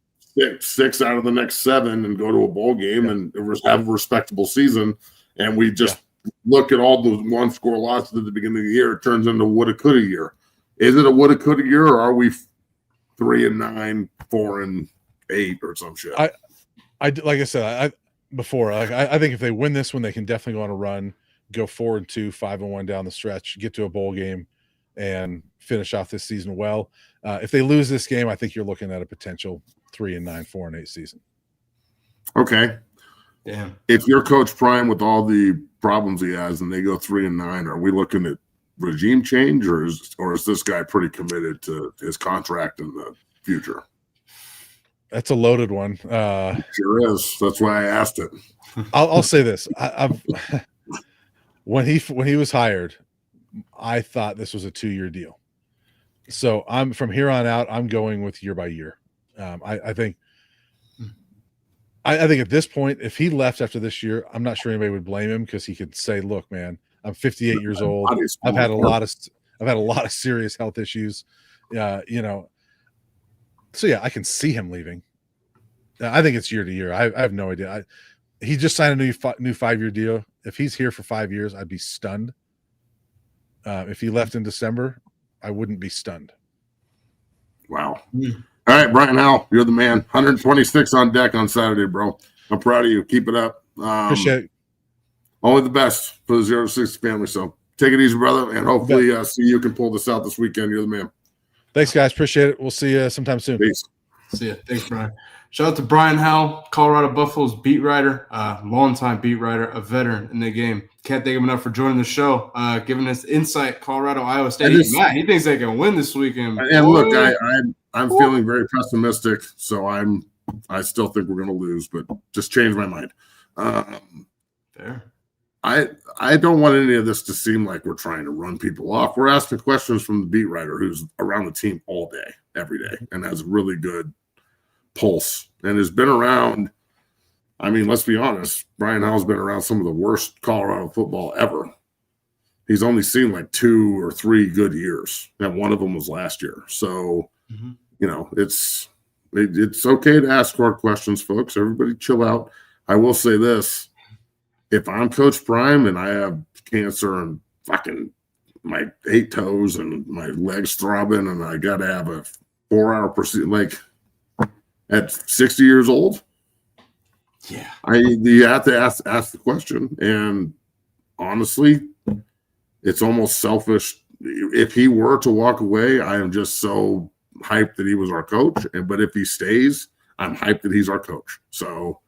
6 out of the next 7 and go to a bowl game and have a respectable season. And we just look at all those 1-score losses at the beginning of the year. It turns into woulda, coulda year. Is it a woulda, coulda year, or are we 3-9, 4-8, or some shit? I like I said before. I think if they win this one, they can definitely go on a run, go 4-2, 5-1 down the stretch, get to a bowl game, and finish off this season well. If they lose this game, I think you're looking at a potential 3-9, 4-8 season. Okay. Damn. If you're Coach Prime with all the problems he has and they go 3-9, are we looking at regime change, or is this guy pretty committed to his contract in the future? That's a loaded one. Sure is. That's why I asked it. I'll say this: when he was hired, I thought this was a 2-year deal. So I'm from here on out. I'm going with year by year. I think at this point, if he left after this year, I'm not sure anybody would blame him, because he could say, "Look, man, I'm 58 years old. I've had a lot of serious health issues." So yeah, I can see him leaving. I think it's year to year. I have no idea. He just signed a new 5-year deal. If he's here for 5 years, I'd be stunned. If he left in December, I wouldn't be stunned. Wow. All right, Brian Howell, you're the man. 126 on deck on Saturday, bro. I'm proud of you. Keep it up. Appreciate it. Only the best for the 0 to 60 family. So take it easy, brother, and hopefully see you can pull this out this weekend. You're the man. Thanks, guys. Appreciate it. We'll see you sometime soon. Peace. See ya. Thanks, Brian. Shout out to Brian Howell, Colorado Buffaloes beat writer, longtime beat writer, a veteran in the game. Can't thank him enough for joining the show, giving us insight. Colorado, Iowa State. He thinks they can win this weekend. And look, I'm feeling very pessimistic, so I still think we're going to lose, but just change my mind. Fair. I don't want any of this to seem like we're trying to run people off. We're asking questions from the beat writer who's around the team all day, every day, and has a really good pulse and has been around. I mean, let's be honest, Brian Howell's been around some of the worst Colorado football ever. He's only seen like 2 or 3 good years, and one of them was last year. So, It's okay to ask hard questions, folks. Everybody chill out. I will say this. If I'm Coach Prime and I have cancer and fucking my 8 toes and my legs throbbing and I got to have a 4-hour procedure, like at 60 years old, Yeah. you have to ask the question. And honestly, it's almost selfish. If he were to walk away, I am just so hyped that he was our coach. But if he stays, I'm hyped that he's our coach. So,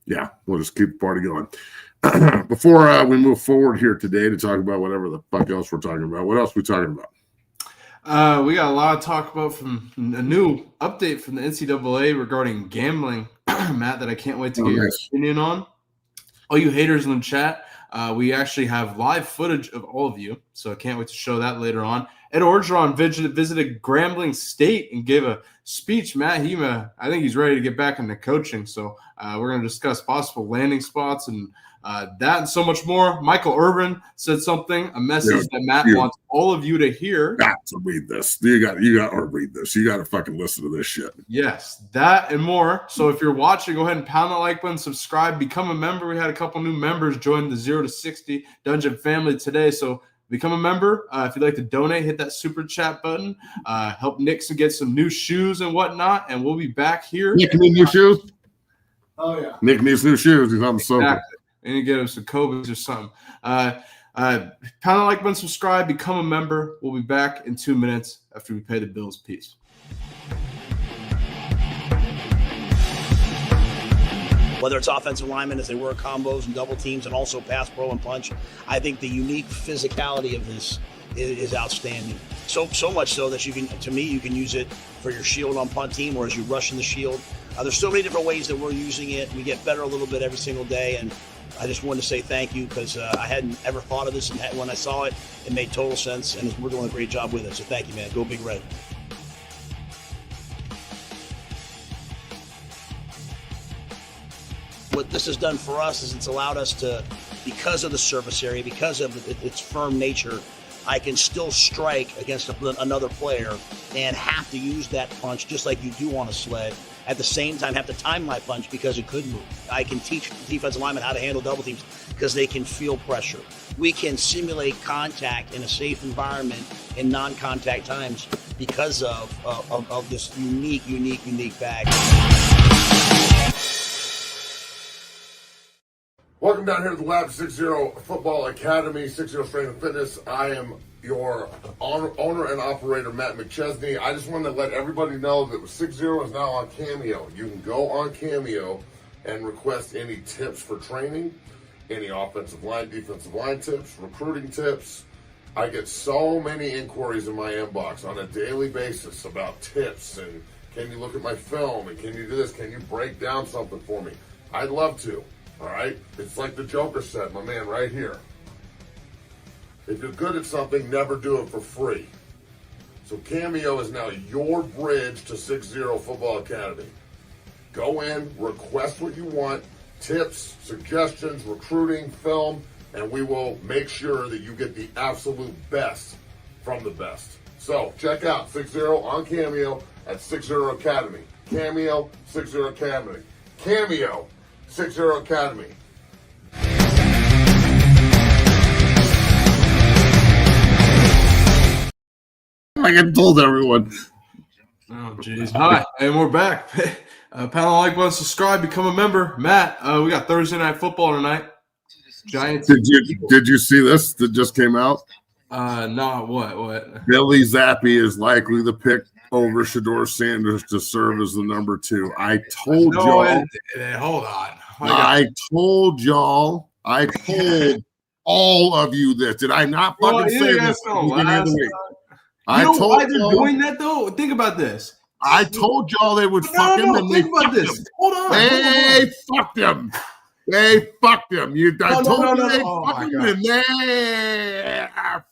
yeah, we'll just keep the party going. Before we move forward here today to talk about whatever the fuck else we're talking about, what else are we talking about? We got a lot to talk about from a new update from the NCAA regarding gambling, Matt, that I can't wait to get your opinion on. All you haters in the chat, we actually have live footage of all of you, so I can't wait to show that later on. Ed Orgeron visited Grambling State and gave a speech. Matt Hema, I think he's ready to get back into coaching, so we're going to discuss possible landing spots and that and so much more. Michael Irvin said something, a message that Matt wants all of you to hear. Got to read this. You got to read this. You got to fucking listen to this shit. Yes, that and more. So if you're watching, go ahead and pound the like button, subscribe, become a member. We had a couple new members join the 0 to 60 Dungeon family today. So become a member. If you'd like to donate, hit that super chat button. Help Nixon get some new shoes and whatnot. And we'll be back here. Nick need new shoes? Oh, yeah. Nick needs new shoes. He's on the sofa. Exactly. And you get him some Kobe's or something. Pound the like button, subscribe, become a member. We'll be back in 2 minutes after we pay the bills. Peace. Whether it's offensive linemen as they work combos and double teams and also pass pro and punch, I think the unique physicality of this is outstanding. So much so that you can use it for your shield on punt team or as you rush in the shield. There's so many different ways that we're using it. We get better a little bit every single day, and I just wanted to say thank you because I hadn't ever thought of this, and when I saw it, it made total sense, and we're doing a great job with it. So thank you, man. Go Big Red. What this has done for us is it's allowed us to, because of the surface area, because of its firm nature, I can still strike against another player and have to use that punch just like you do on a sled. At the same time, have to time my punch because it could move. I can teach defensive linemen how to handle double teams because they can feel pressure. We can simulate contact in a safe environment in non-contact times because of this unique bag. Welcome down here to the Lab 60 Football Academy, 60 Strength and Fitness. I am your owner and operator, Matt McChesney. I just wanted to let everybody know that 60 is now on Cameo. You can go on Cameo and request any tips for training, any offensive line, defensive line tips, recruiting tips. I get so many inquiries in my inbox on a daily basis about tips and can you look at my film and can you do this? Can you break down something for me? I'd love to. All right? It's like the Joker said, my man, right here. If you're good at something, never do it for free. So Cameo is now your bridge to 60 Football Academy. Go in, request what you want, tips, suggestions, recruiting, film, and we will make sure that you get the absolute best from the best. So check out 60 on Cameo at 60 Academy. Cameo, 60 Academy. Cameo, 60 Academy. Like I told everyone. Oh, jeez. Hi, and we're back. Pound the like button, subscribe, become a member. Matt, we got Thursday Night Football tonight. Giants. Did you see this that just came out? No, what? Billy Zappi is likely the pick over Shedeur Sanders to serve as the number 2. I told y'all. Hold on. I told y'all. I told all of you this. Did I not fucking say this? I told why they're doing that though. Think about this. I told y'all they would fuck him. And think about this. Hold on. They fucked him. They fucked him. I told you they fucked him, and they are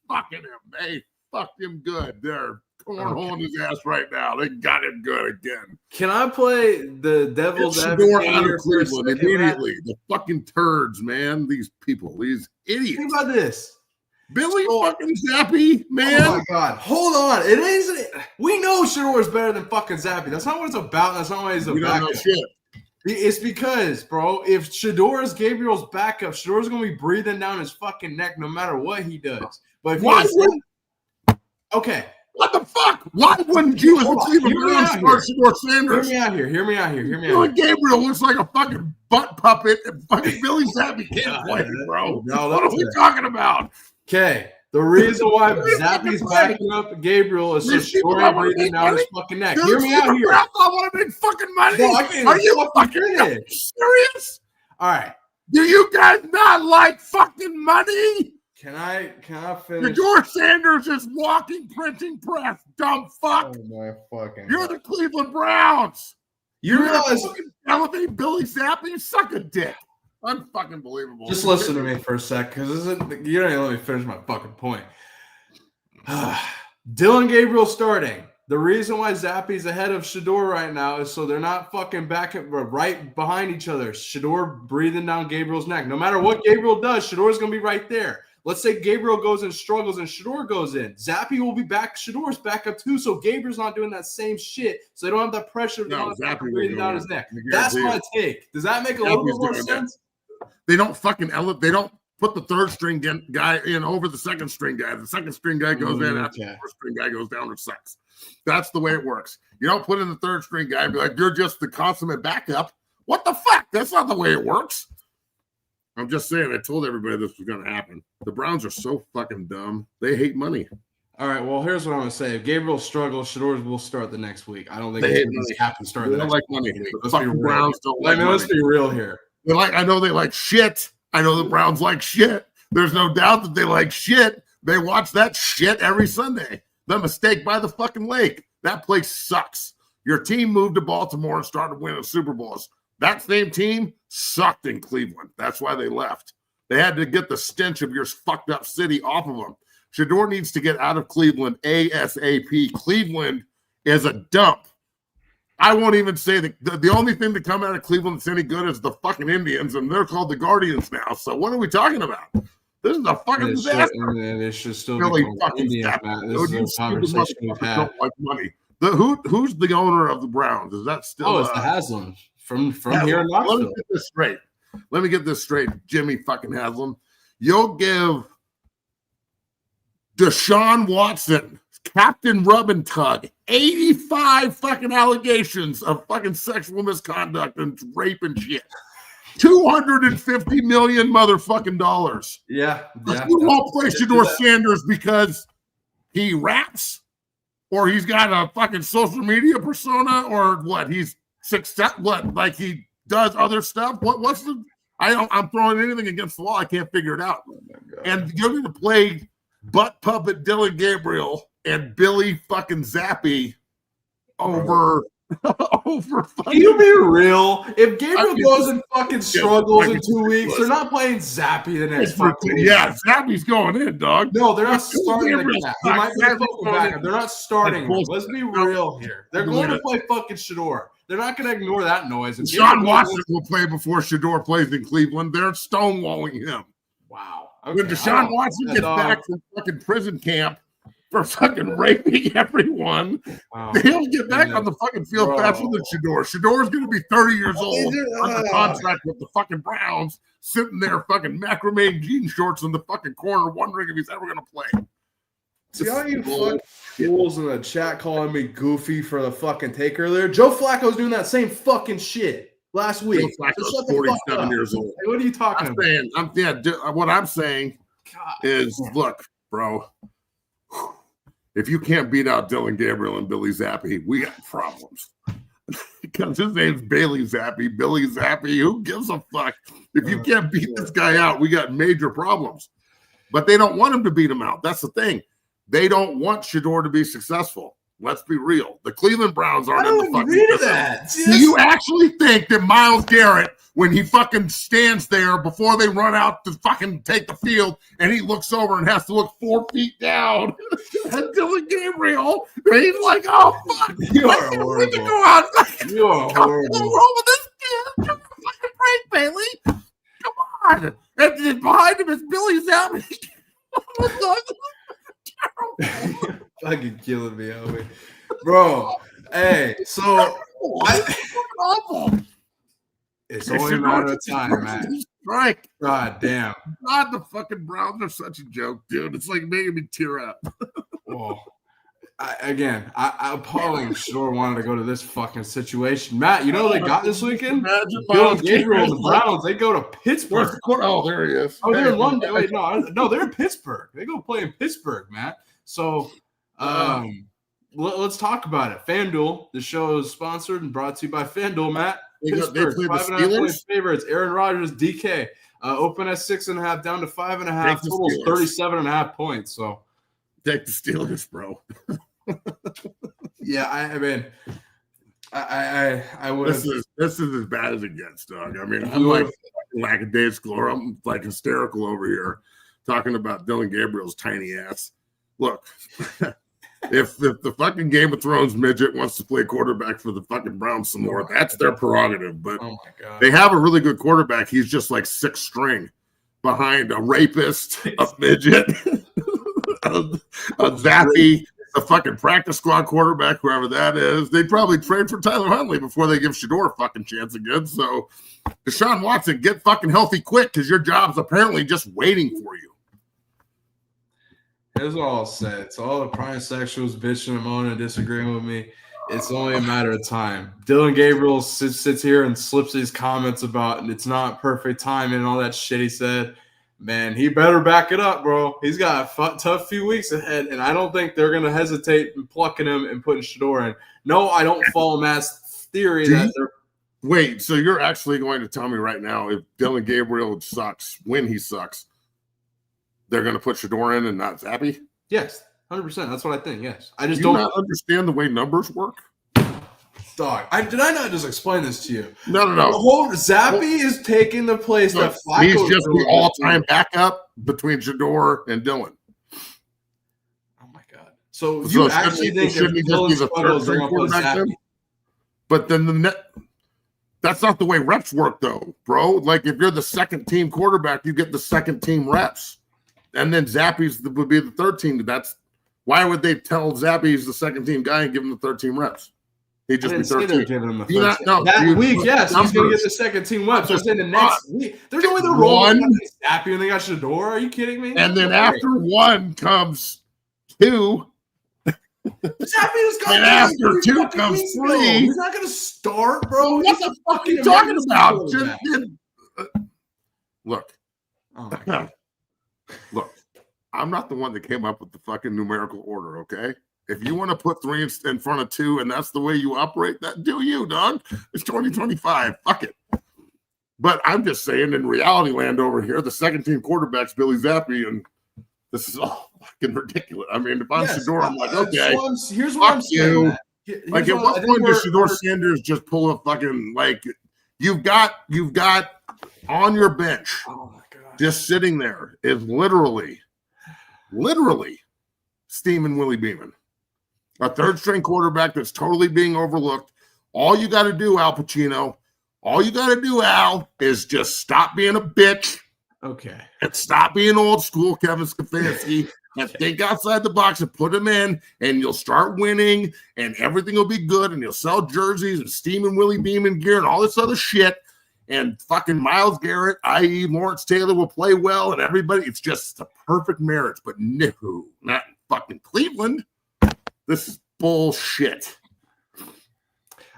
fucking him. They fucked him good. They're cornholing his ass right now. They got him good again. Can I play the devil's advocate out of Cleveland immediately? The fucking turds, man. These people, these idiots. Think about this. Billy fucking Zappi, man. Oh my God. Hold on. It isn't. We know Shador is better than fucking Zappi. That's not what it's about. That's not why he's a We don't know backup. shit. It's because, bro, if Shador is Gabriel's backup, Shador's going to be breathing down his fucking neck no matter what he does. But if Why wouldn't? okay. What the fuck? Why wouldn't you as a Hold on. Cleveland Hear me Browns out start here. Shador Hear Sanders? me out here. Hear me out here. Hear me out Billy here. Gabriel looks like a fucking butt puppet, and fucking Billy Zappi can't play, bro. No, What are we talking about? Okay. The reason why Zappi's backing up Gabriel is so These people Shador that ain't wanna breathing make down his money? fucking neck. Dude, Hear me out here. I want to make fucking money. Bro, I can't Are you fucking fucking finish. serious? All right. Do you guys not like fucking money? Can I finish? Shador Sanders is walking printing press, dumb fuck. Oh my fucking You're the Cleveland Browns. You You're realize gonna fucking elevate Billy Zappi? Suck a dick. Unfucking believable. just listen to me for a sec, because you don't even let me finish my fucking point. Dylan Gabriel starting. The reason why Zappi's ahead of Shador right now is so they're not fucking right behind each other. Shador breathing down Gabriel's neck. No matter what Gabriel does, Shador's going to be right there. Let's say Gabriel goes and struggles and Shador goes in. Zappi will be back. Shador's back up too, so Gabriel's not doing that same shit. So they don't have that pressure No, Zappi will breathing go down in. his neck. I That's guarantee my take. Does that make a little bit more sense? They don't fucking elevate. They don't put the third string guy in over the second string guy. The second string guy goes in after the first string guy goes down or sucks. That's the way it works. You don't put in the third string guy and be like, you're just the consummate backup. What the fuck? That's not the way it works. I'm just saying, I told everybody this was going to happen. The Browns are so fucking dumb. They hate money. All right, well, here's what I'm going to say. If Gabriel struggles, Shador will start the next week. I don't think They it's hate going money. to happen start They the don't next like money. week. The Let's be fucking real. Browns don't like Let's money. be real here. They're like, I know they like shit. I know the Browns like shit. There's no doubt that they like shit. They watch that shit every Sunday. The mistake by the fucking lake. That place sucks. Your team moved to Baltimore and started winning Super Bowls. That same team sucked in Cleveland. That's why they left. They had to get the stench of your fucked up city off of them. Shador needs to get out of Cleveland ASAP. Cleveland is a dump. I won't even say that the only thing to come out of Cleveland that's any good is the fucking Indians, and they're called the Guardians now. So what are we talking about? This is a fucking disaster. It should still Really be called fucking Indians, stop. Matt. Dude, This you is a stupid conversation we've motherfuckers had. don't like money. Who's the owner of the Browns? Is that still? Oh, it's the Haslam from Haslam. here in Let me Knoxville. get this straight. Let me get this straight, Jimmy fucking Haslam. You'll give Deshaun Watson, Captain Rub and Tug, 85 fucking allegations of fucking sexual misconduct and rape and shit. $250 million motherfucking dollars. Yeah. You won't play Shador Sanders because he raps, or he's got a fucking social media persona, or what? He's success. What? Like he does other stuff. What's the? I'm throwing anything against the wall. I can't figure it out. And you're going to play butt puppet Dylan Gabriel and Billy fucking Zappi over fucking. Can you be real? If Gabriel goes and fucking struggles in 2 weeks, they're not playing Zappy the next fucking week. Yeah, Zappi's going in, dog. No, they're not starting the Gabriel's cat. He back. might be a Zappi's fucking going backup. in. They're not starting him. Bullshit. Let's be real here. They're going to play fucking Shador. They're not going to ignore that noise. If Sean Gabriel Watson goes- will play before Shador plays in Cleveland. They're stonewalling him. Wow. When Okay, I Deshaun don't- Watson Yeah, gets dog. back from fucking prison camp for fucking raping everyone, Wow. he'll get back on the fucking field Bro. faster than Shador. Shador's going to be 30 years old under contract with the fucking Browns, sitting there fucking macrame jean shorts in the fucking corner, wondering if he's ever going to play. See all you fucking fools in the chat calling me goofy for the fucking take earlier? Joe Flacco's doing that same fucking shit last week. Joe So Flacco's shut the fuck 47 up. years old. Hey, what are you talking I'm about? saying, what I'm saying God. is, look, bro, if you can't beat out Dylan Gabriel and Billy Zappi, we got problems. Because his name's Bailey Zappi, Billy Zappi. Who gives a fuck? If you can't beat this guy out, we got major problems. But they don't want him to beat him out. That's the thing. They don't want Shador to be successful. Let's be real. The Cleveland Browns aren't I in the don't fucking agree to business. that. See, Do you actually think that Myles Garrett, when he fucking stands there before they run out to fucking take the field, and he looks over and has to look 4 feet down at Dylan Gabriel, and he's like, "Oh fuck, You I are can't horrible. wait to go out. You are What's horrible. wrong with this kid? Come on, fucking break, Bailey. Come on." And behind him is Billy Zappi. Fucking killing me, homie. Bro, hey, so Awful. it's only a matter of time, man. Strike. God damn. God, the fucking Browns are such a joke, dude. It's like making me tear up. Well, I appalling sure wanted to go to this fucking situation. Matt, you know what they got this weekend? Imagine Dylan Miles Gabriel and the Garrett. Browns, they go to Pittsburgh. Oh, there he is. Oh, they're in London. Wait, no, they're in Pittsburgh. They go play in Pittsburgh, Matt. So let's talk about it. FanDuel, the show is sponsored and brought to you by FanDuel, Matt. They Pittsburgh, play the 5.5 point Steelers? favorites. Aaron Rodgers, DK. Open at 6.5, down to 5.5. Take the Totals Steelers. 37.5 points. So Take the Steelers, bro. yeah, I mean, I would. This is as bad as it gets, dog. I mean, If I'm you like would've- lackadaisical, or I'm like hysterical over here talking about Dylan Gabriel's tiny ass. Look, if the fucking Game of Thrones midget wants to play quarterback for the fucking Browns some more, that's their prerogative. But Oh my god. they have a really good quarterback. He's just like sixth string behind a rapist, a midget, a Zappy, a fucking practice squad quarterback, whoever that is. They'd probably trade for Tyler Huntley before they give Shador a fucking chance again. So, Deshaun Watson, get fucking healthy quick because your job's apparently just waiting for you. Here's what I'll say. It's all the prime sexuals bitching and moaning and disagreeing with me. It's only a matter of time. Dylan Gabriel sits here and slips these comments about it's not perfect timing and all that shit he said. Man, he better back it up, bro. He's got a tough few weeks ahead, and I don't think they're going to hesitate in plucking him and putting Shador in. No, I don't follow Matt's theory that they're Wait, so you're actually going to tell me right now if Dylan Gabriel sucks, when he sucks, they're going to put Shador in and not Zappy? yes, 100%. That's what I think. Yes, I Do just you don't. not understand the way numbers work? Dog, did I not just explain this to you? No. The whole Zappy is taking the place that Flacco. He's just the all-time backup between Shador and Dylan. Oh my god! So you So actually think if shouldn't he just Dylan be the struggles, they're third going to put quarterback Zappy? then? But then that's not the way reps work, though, bro. Like if you're the second team quarterback, you get the second team reps, and then Zappy's would be the third team. That's why would they tell Zappy's the second team guy and give him the third team reps? He'd I just be didn't say third they're team. giving him the Do you third not team. know? That Do you- week, yes, he's going to numbers. get the second team reps. Just But then the next week, there's no way they're one. rolling Zappy when they got Shador. Are you kidding me? And then No way. after one comes two, Zappy just got and after three two fucking comes weeks ago. three. He's not going to start, bro. what He's the a fuck are you fucking talking emergency about? quarterback. Look, Oh my god. look, I'm not the one that came up with the fucking numerical order, okay? If you want to put three in front of two and that's the way you operate, that do you, dog. It's 2025. Fuck it. But I'm just saying, in reality land over here, the second team quarterback's Billy Zappi, and this is all fucking ridiculous. I mean, if I'm Yes, Shador, I'm like, okay. so here's what fuck I'm saying. you. Matt. Here's Like, at I what think point does we're- Shador Sanders just pull a fucking, like, you've got on your bench, Oh my god. just sitting there, is literally Steamin' Willie Beeman, a third string quarterback that's totally being overlooked. All you got to do, Al Pacino, Al, is just stop being a bitch Okay. and stop being old school Kevin Stefanski and think outside the box and put him in, and you'll start winning and everything will be good, and you'll sell jerseys and Steamin' Willie Beeman gear and all this other shit. And fucking Myles Garrett, i.e. Lawrence Taylor, will play well, and everybody, it's just the perfect marriage. But no, not fucking Cleveland. This is bullshit.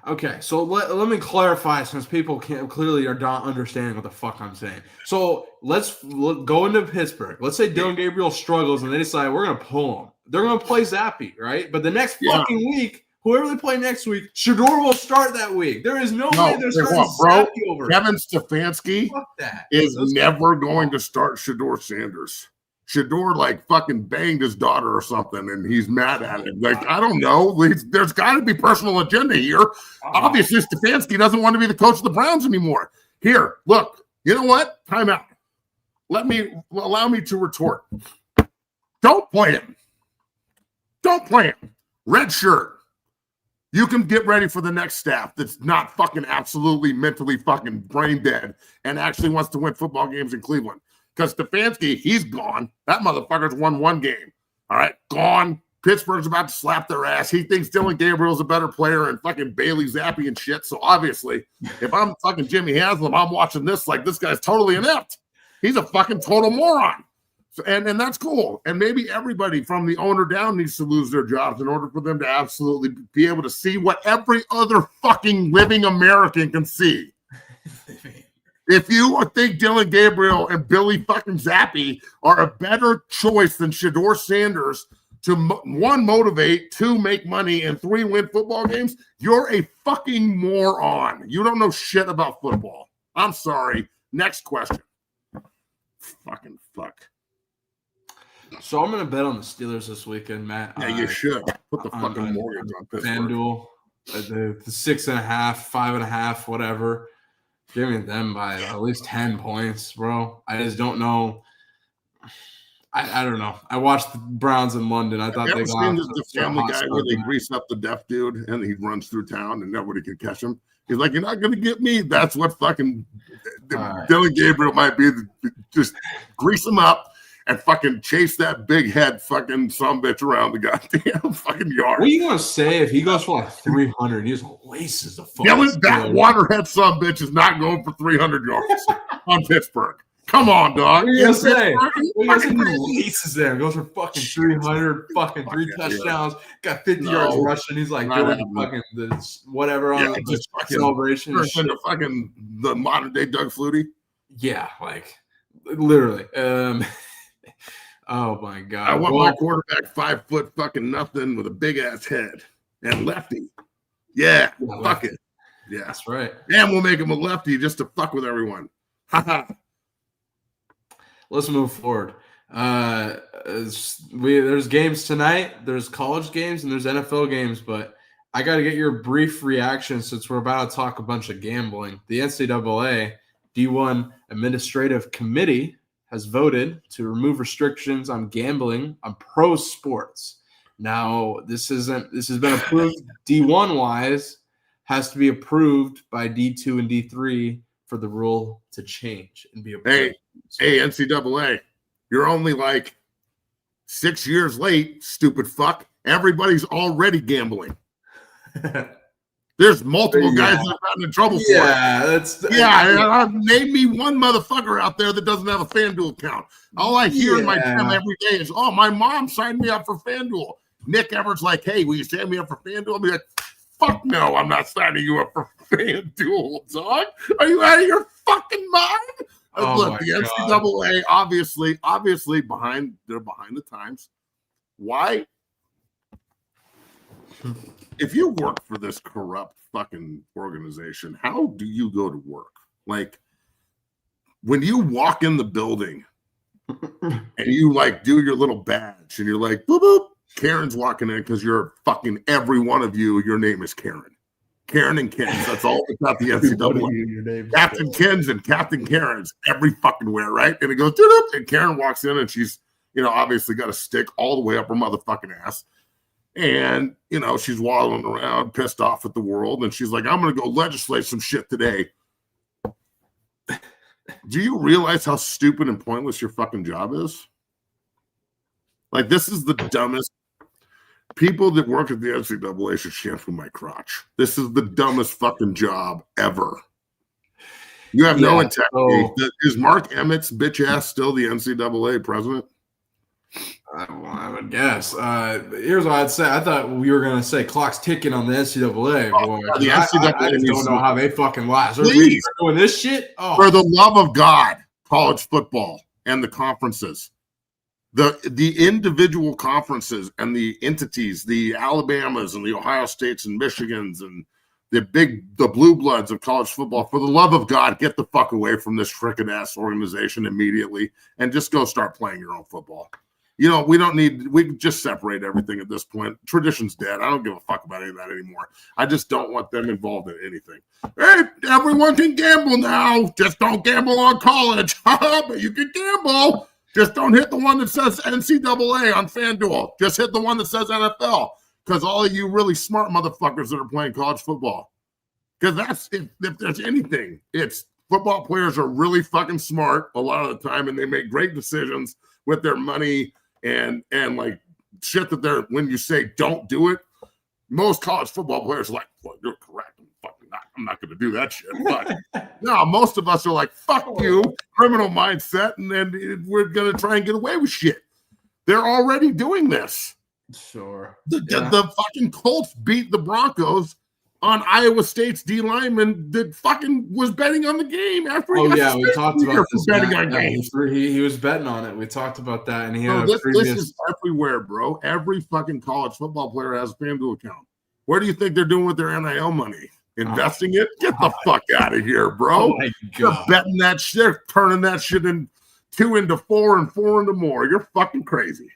Okay, so let me clarify since people clearly are not understanding what the fuck I'm saying. So let's go into Pittsburgh. Let's say Dylan Gabriel struggles and they decide we're going to pull him. They're going to play Zappy, right? But the next fucking week, whoever they play next week, Shador will start that week. There is no way they're starting bro. Zappy over. Kevin Stefanski Fuck that. is That's- never going to start Shador Sanders. Shador like fucking banged his daughter or something, and he's mad at it. Like, I don't know. There's got to be personal agenda here. Obviously, Stefanski doesn't want to be the coach of the Browns anymore. Here, look. You know what? Time out. Allow me to retort. Don't play him. Don't play him. Red shirt. You can get ready for the next staff that's not fucking absolutely mentally fucking brain dead and actually wants to win football games in Cleveland. because Stefanski, he's gone. That motherfucker's won one game. All right, gone. Pittsburgh's about to slap their ass. He thinks Dylan Gabriel's a better player and fucking Bailey Zappi and shit. So obviously, if I'm fucking Jimmy Haslam, I'm watching this like this guy's totally inept. He's a fucking total moron. So, and that's cool. And maybe everybody from the owner down needs to lose their jobs in order for them to absolutely be able to see what every other fucking living American can see. If you think Dylan Gabriel and Billy fucking Zappi are a better choice than Shedeur Sanders to one, motivate, two, make money, and three, win football games, you're a fucking moron. You don't know shit about football. I'm sorry. Next question. Fucking fuck. So I'm going to bet on the Steelers this weekend, Matt. Yeah, you should. Put the fucking mortgage on Pittsburgh. FanDuel, the 6.5, 5.5, whatever. Give me them by at least 10 points, bro. I just don't know. I don't know. I watched the Browns in London. I thought they got the Family Guy where they grease up the deaf dude and he runs through town and nobody can catch him. He's like, you're not going to get me. That's what fucking Dylan Gabriel might be. Just grease him up and fucking chase that big head fucking sumbitch around the goddamn fucking yard. What are you going to say if he goes for like 300? He just laces the fuck. Dylan, that waterhead sumbitch is not going for 300 yards on Pittsburgh. Come on, dog. What are you going to say? He laces there. Goes for fucking 300, fucking 3 touchdowns. Got 50 yards rushing. He's like doing fucking this whatever on the celebration. Into fucking the modern day Doug Flutie. Yeah, like literally. Oh my god! I want my quarterback 5 foot fucking nothing with a big ass head and lefty. Yeah, fuck it. Yeah, that's right. And we'll make him a lefty just to fuck with everyone. Let's move forward. There's games tonight. There's college games and there's NFL games, but I got to get your brief reaction since we're about to talk a bunch of gambling. The NCAA D1 Administrative Committee has voted to remove restrictions on gambling on pro sports. Now, this has been approved D1 wise, has to be approved by D2 and D3 for the rule to change and be approved. Hey, NCAA, you're only like 6 years late, stupid fuck. Everybody's already gambling. There's multiple guys that have gotten in trouble for it. Name me one motherfucker out there that doesn't have a FanDuel account. All I hear in my gym every day is, oh, my mom signed me up for FanDuel. Nick Everett's like, hey, will you sign me up for FanDuel? I'll be like, fuck no, I'm not signing you up for FanDuel, dog. Are you out of your fucking mind? Look, the NCAA obviously they're behind the times. Why? If you work for this corrupt fucking organization, how do you go to work? Like, when you walk in the building and you like do your little badge and you're like, boop, boop, Karen's walking in because you're fucking every one of you, your name is Karen. Karen and Kens, that's all about the NCAA. Captain Kens and Captain Karens every fucking where, right? And it goes, and Karen walks in and she's, obviously got a stick all the way up her motherfucking ass. And, she's waddling around, pissed off at the world. And she's like, I'm going to go legislate some shit today. Do you realize how stupid and pointless your fucking job is? Like, this is the dumbest. People that work at the NCAA should shampoo my crotch. This is the dumbest fucking job ever. You have no integrity. Is Mark Emmett's bitch ass still the NCAA president? I would guess. Here's what I'd say. I thought we were going to say clock's ticking on the NCAA. The NCAA I just don't know how they fucking last. Please. Are we doing this shit? Oh. For the love of God, college football and the conferences. The individual conferences and the entities, the Alabamas and the Ohio States and Michigans and the blue bloods of college football, for the love of God, get the fuck away from this frickin' ass organization immediately and just go start playing your own football. We can just separate everything at this point. Tradition's dead. I don't give a fuck about any of that anymore. I just don't want them involved in anything. Hey, everyone can gamble now. Just don't gamble on college. But you can gamble. Just don't hit the one that says NCAA on FanDuel. Just hit the one that says NFL. Because all of you really smart motherfuckers that are playing college football. Because that's, if there's anything, it's football players are really fucking smart a lot of the time, and they make great decisions with their money and like shit that they're, when you say don't do it, most college football players are like, well, you're correct. I'm not going to do that shit. But no, most of us are like, fuck you, criminal mindset, and then we're going to try and get away with shit. They're already doing this. Sure. The fucking Colts beat the Broncos on Iowa State's D lineman that fucking was betting on the game after he got we talked about this. Betting on games. He was betting on it. We talked about that, and he had this is everywhere, bro. Every fucking college football player has a FanDuel account. Where do you think they're doing with their NIL money? Investing it? Get the fuck out of here, bro. Oh my They're God. betting that shit. They're turning that shit in 2 into 4 and 4 into more. You're fucking crazy.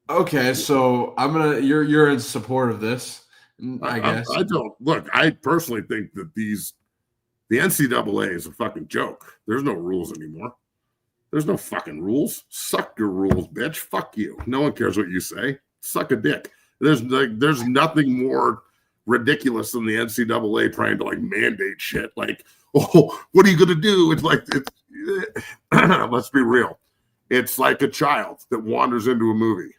Okay, so you're in support of this, I guess. I don't look. I personally think that the NCAA is a fucking joke. There's no rules anymore. There's no fucking rules. Suck your rules, bitch. Fuck you. No one cares what you say. Suck a dick. There's nothing more ridiculous than the NCAA trying to like mandate shit. Like, oh, what are you gonna do? It's like, let's be real. It's like a child that wanders into a movie,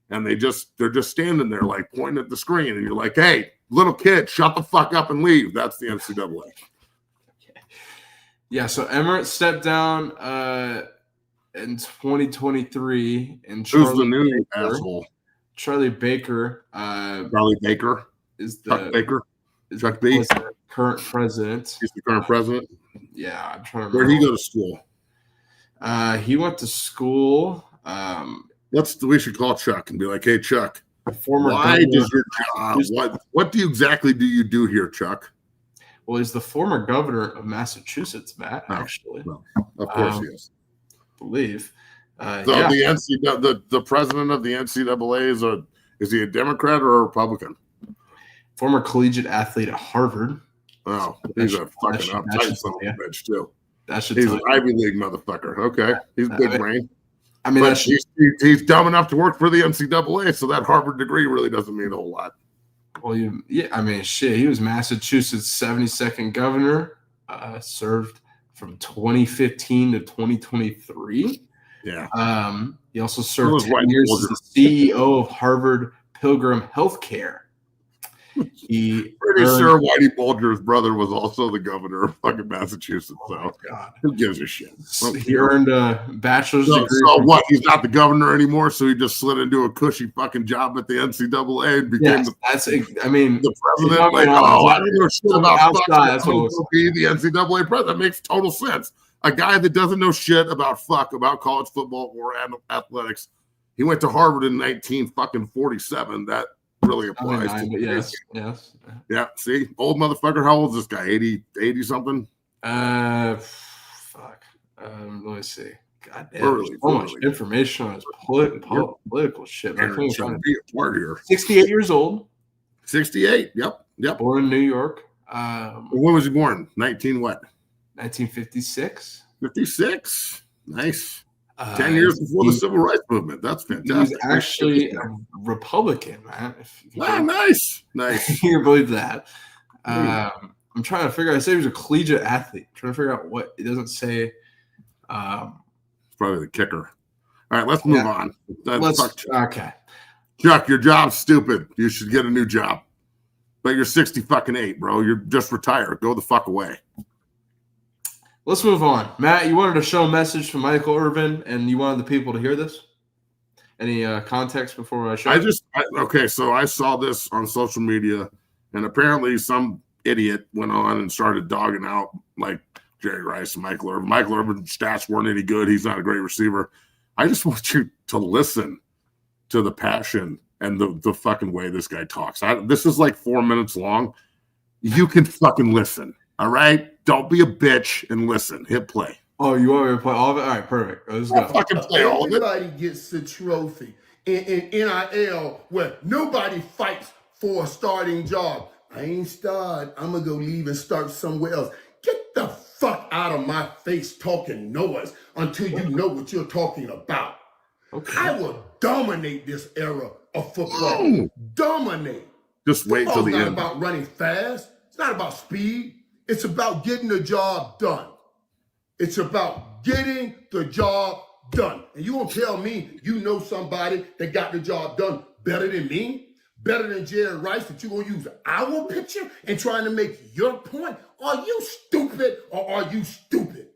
and they're just standing there like pointing at the screen, and you're like, hey, little kid, shut the fuck up and leave. That's the NCAA. Okay. Yeah. So Emmert stepped down in 2023, and Who's the new asshole? Charlie Baker. Charlie Baker. Is Chuck Baker? is Chuck B? the current president. He's the current president. Yeah, I'm trying to remember. Where'd he go to school? He went to school. We should call Chuck and be like, hey, Chuck, Former why governor, does your job, what exactly do you do here, Chuck? well, he's the former governor of Massachusetts, Matt, Oh, actually. well, of course he is. I believe. So Yeah. the president of the NCAA is he a Democrat or a Republican? Former collegiate athlete at Harvard. Oh, he's a fucking that uptight should son of tell a bitch too. That should He's tell an you. Ivy League motherfucker. Okay, he's big brain. I mean, But that should, he's dumb enough to work for the NCAA, so that Harvard degree really doesn't mean a whole lot. well, I mean, shit. He was Massachusetts' 72nd governor. Served from 2015 to 2023. Yeah. He also Those served 10 white years soldiers. as the CEO of Harvard Pilgrim Healthcare. He Pretty earned- sure Whitey Bulger's brother was also the governor of fucking Massachusetts. So God. who gives a shit? He earned a bachelor's So degree. what? He's not the governor anymore, so he just slid into a cushy fucking job at the NCAA and became Yes, I mean, the he's president. not Like, going oh, on. I don't know shit about Outside, fuck. that's what it looks He'll be the NCAA president. That makes total sense. A guy that doesn't know shit about college football or athletics. He went to Harvard in 1947. That really applies to but yes. Yeah, see, old motherfucker. How old is this guy? 80 something? Fuck. Let me see. God damn, Early, there's so much early. information on his political shit. I can't Aaron's find trying it. to be a part here. 68 years old, 68. Yep. born in New York, When was he born? 19 what? 1956. 56. Nice. 10 years before the Civil Rights Movement. That's He was fantastic. actually a Republican, man. If you Ah, can- nice. you can believe that. I'm trying to figure out. I said he was a collegiate athlete. I'm trying to figure out what it doesn't say. Probably the kicker. All right, let's move Yeah. on. Okay. Chuck, your job's stupid. You should get a new job. But you're 60 fucking 8, bro. You're just retired. Go the fuck away. Let's move on. Matt, you wanted to show a message from Michael Irvin, and you wanted the people to hear this? Any context before I show it? Okay, so I saw this on social media, and apparently some idiot went on and started dogging out like Jerry Rice and Michael Irvin. Michael Irvin's stats weren't any good. He's not a great receiver. I just want you to listen to the passion and the fucking way this guy talks. This is like 4 minutes long. You can fucking listen, all right? Don't be a bitch and listen. Hit play. Oh, you want me to play all of it? All right, perfect. Let's go. Fucking play all of it. Everybody gets a trophy in NIL where nobody fights for a starting job. I ain't started. I'm going to go leave and start somewhere else. Get the fuck out of my face talking noise until you know what you're talking about. Okay. I will dominate this era of football. Dominate. Just wait till Football's the not end. about running fast. It's not about speed. It's about getting the job done. It's about getting the job done. And you gonna tell me you know somebody that got the job done better than me, better than Jerry Rice, that you gonna use our picture and trying to make your point? Are you stupid or are you stupid?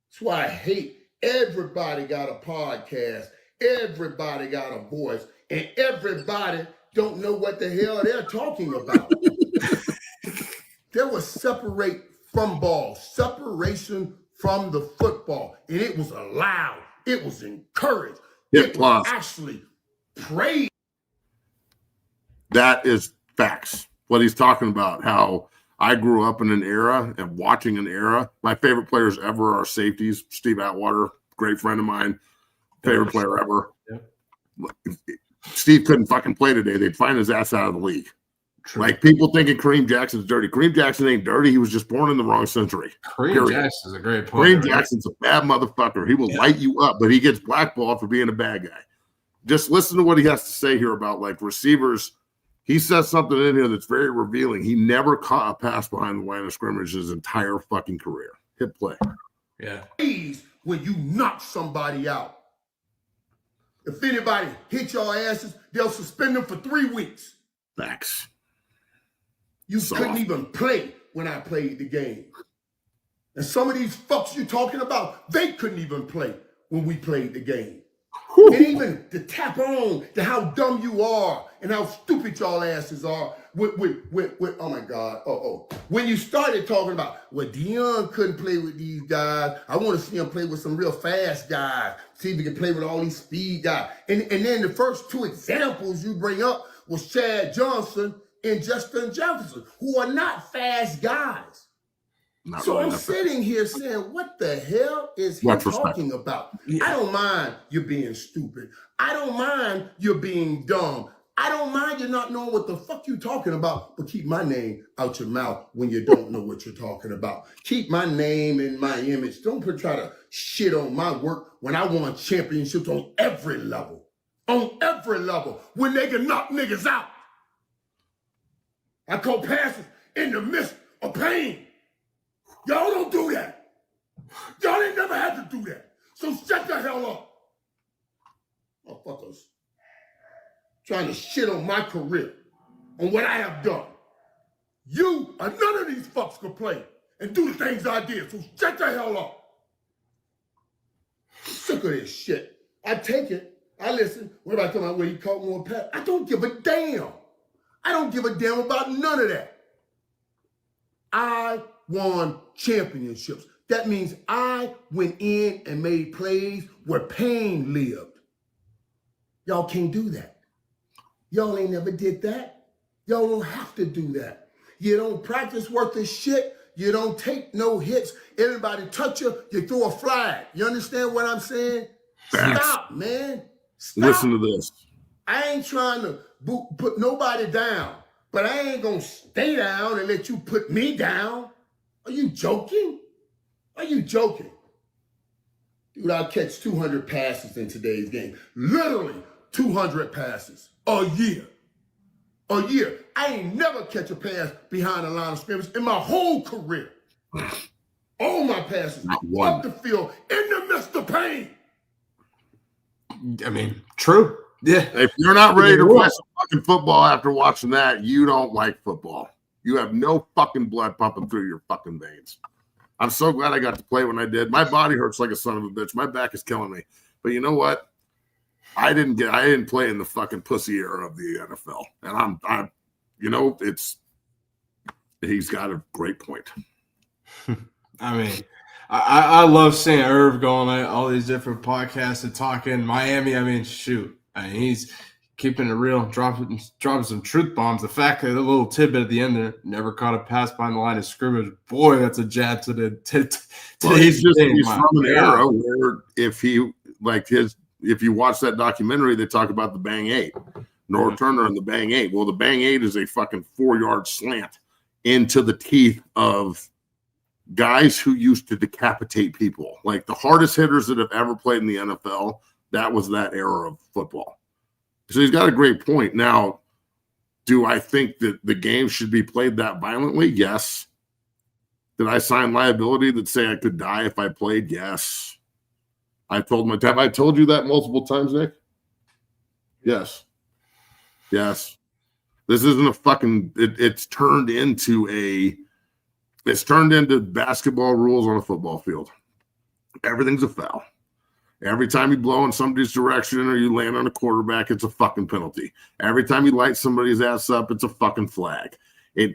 That's why I hate everybody got a podcast, everybody got a voice, and everybody don't know what the hell they're talking about. There was separate from ball, separation from the football, and it was allowed. It was encouraged. It was actually praised. That is facts. What he's talking about, how I grew up in an era and watching an era. My favorite players ever are safeties. Steve Atwater, great friend of mine, favorite player ever. Yep. Steve couldn't fucking play today. They'd find his ass out of the league. True. Like people thinking Kareem Jackson's dirty. Kareem Jackson ain't dirty. He was just born in the wrong century. Kareem Jackson's a great player. Kareem Jackson's a bad motherfucker. He will light you up, but he gets blackballed for being a bad guy. Just listen to what he has to say here about like receivers. He says something in here that's very revealing. He never caught a pass behind the line of scrimmage his entire fucking career. Hit play. Yeah. When you knock somebody out. If anybody hit your asses, they'll suspend them for 3 weeks. Facts. You couldn't even play when I played the game. And some of these fucks you're talking about, they couldn't even play when we played the game. Whew. And even to tap on to how dumb you are and how stupid y'all asses are with oh my God, when you started talking about, well, Deion couldn't play with these guys. I want to see him play with some real fast guys. See if he can play with all these speed guys. And then the first 2 examples you bring up was Chad Johnson and Justin Jefferson, who are not fast guys. So I'm sitting here saying, what the hell is he talking about? Yeah. I don't mind you being stupid. I don't mind you being dumb. I don't mind you not knowing what the fuck you talking about, but keep my name out your mouth when you don't know what you're talking about. Keep my name and my image. Don't try to shit on my work when I won championships on every level. On every level. When they can knock niggas out. I call passes in the midst of pain. Y'all don't do that. Y'all ain't never had to do that. So shut the hell up. Motherfuckers. Trying to shit on my career, on what I have done. You or none of these fucks could play and do the things I did. So shut the hell up. I'm sick of this shit. I take it. I listen. What about talking about where you caught more pass? I don't give a damn. I don't give a damn about none of that. I won championships. That means I went in and made plays where pain lived. Y'all can't do that. Y'all ain't never did that. Y'all don't have to do that. You don't practice worth of shit. You don't take no hits. Everybody touch you, you throw a flag. You understand what I'm saying? Facts. Stop, man. Stop. Listen to this. I ain't trying to put nobody down, but I ain't gonna stay down and let you put me down. Are you joking? Are you joking? Dude, I'll catch 200 passes in today's game. Literally 200 passes a year. A year. I ain't never catch a pass behind the line of scrimmage in my whole career. All my passes up the field in the midst of pain. I mean, true. Yeah. If you're not ready to play some fucking football after watching that, you don't like football. You have no fucking blood pumping through your fucking veins. I'm so glad I got to play when I did. My body hurts like a son of a bitch. My back is killing me. But you know what? I didn't play in the fucking pussy era of the NFL. And I'm he's got a great point. I mean, I love seeing Irv going on all these different podcasts and talking Miami. I mean, shoot. I mean, he's keeping it real, dropping some truth bombs. The fact that the little tidbit at the end there, never caught a pass behind the line of scrimmage. Boy, that's a jab to the he's from an era where if you watch that documentary, they talk about the Bang 8. Norv Turner and the Bang 8. Well, the Bang 8 is a fucking 4-yard slant into the teeth of guys who used to decapitate people. Like the hardest hitters that have ever played in the NFL, that was that era of football. So he's got a great point. Now, do I think that the game should be played that violently? Yes. Did I sign liability that say I could die if I played? Yes. Have I told you that multiple times, Nick? Yes. Yes. This isn't a fucking, it's turned into basketball rules on a football field. Everything's a foul. Every time you blow in somebody's direction or you land on a quarterback, it's a fucking penalty. Every time you light somebody's ass up, it's a fucking flag.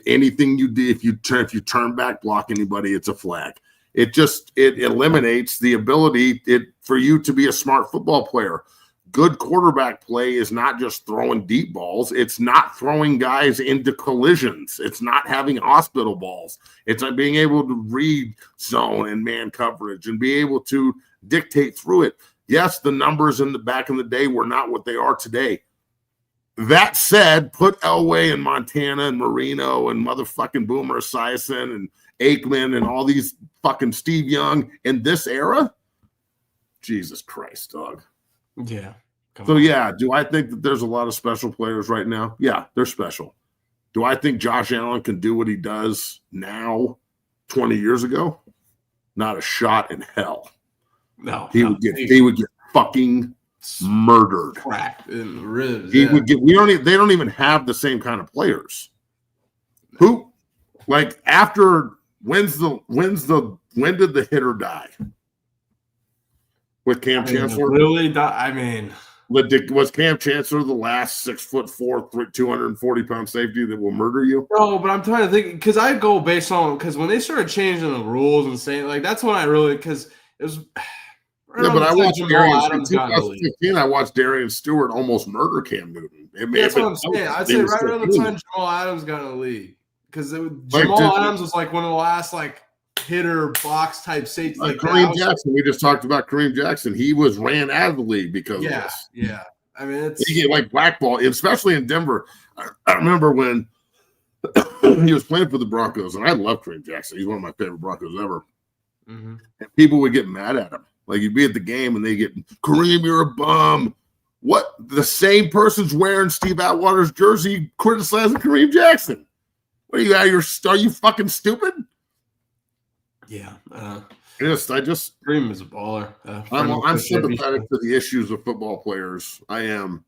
Anything you do, if you turn back, block anybody, it's a flag. It eliminates the ability for you to be a smart football player. Good quarterback play is not just throwing deep balls. It's not throwing guys into collisions. It's not having hospital balls. It's not being able to read zone and man coverage and be able to dictate through it. Yes, the numbers in the back in the day were not what they are today. That said, put Elway and Montana and Marino and motherfucking Boomer Esiason and Aikman and all these fucking Steve Young in this era. Jesus Christ, dog. Yeah. So, yeah, do I think that there's a lot of special players right now? Yeah, they're special. Do I think Josh Allen can do what he does now 20 years ago? Not a shot in hell. No. He would get fucking murdered. Cracked in the ribs. He would get they don't even have the same kind of players. Who like after when did the hitter die? With Cam Chancellor? Really? Was Cam Chancellor the last 6'4", 240-pound safety that will murder you? No, but I'm trying to think because I go based on because when they started changing the rules and saying like that's when I really because it was. Yeah, but I watched in 2015. I watched Darian Stewart almost murder Cam Newton. That's what I'm saying. I'd say right around the time Jamal Adams got in the league because Jamal Adams was like one of the last like hitter box type safety. Like Kareem Jackson. We just talked about Kareem Jackson. He ran out of the league because of this. Yeah. I mean, he get like blackball, especially in Denver. I remember when he was playing for the Broncos, and I love Kareem Jackson. He's one of my favorite Broncos ever. Mm-hmm. And people would get mad at him. Like you'd be at the game and they get, Kareem, you're a bum. What? The same person's wearing Steve Atwater's jersey criticizing Kareem Jackson. What are you out of are you fucking stupid? Yeah. Kareem is a baller. I'm sympathetic to the issues of football players. I am.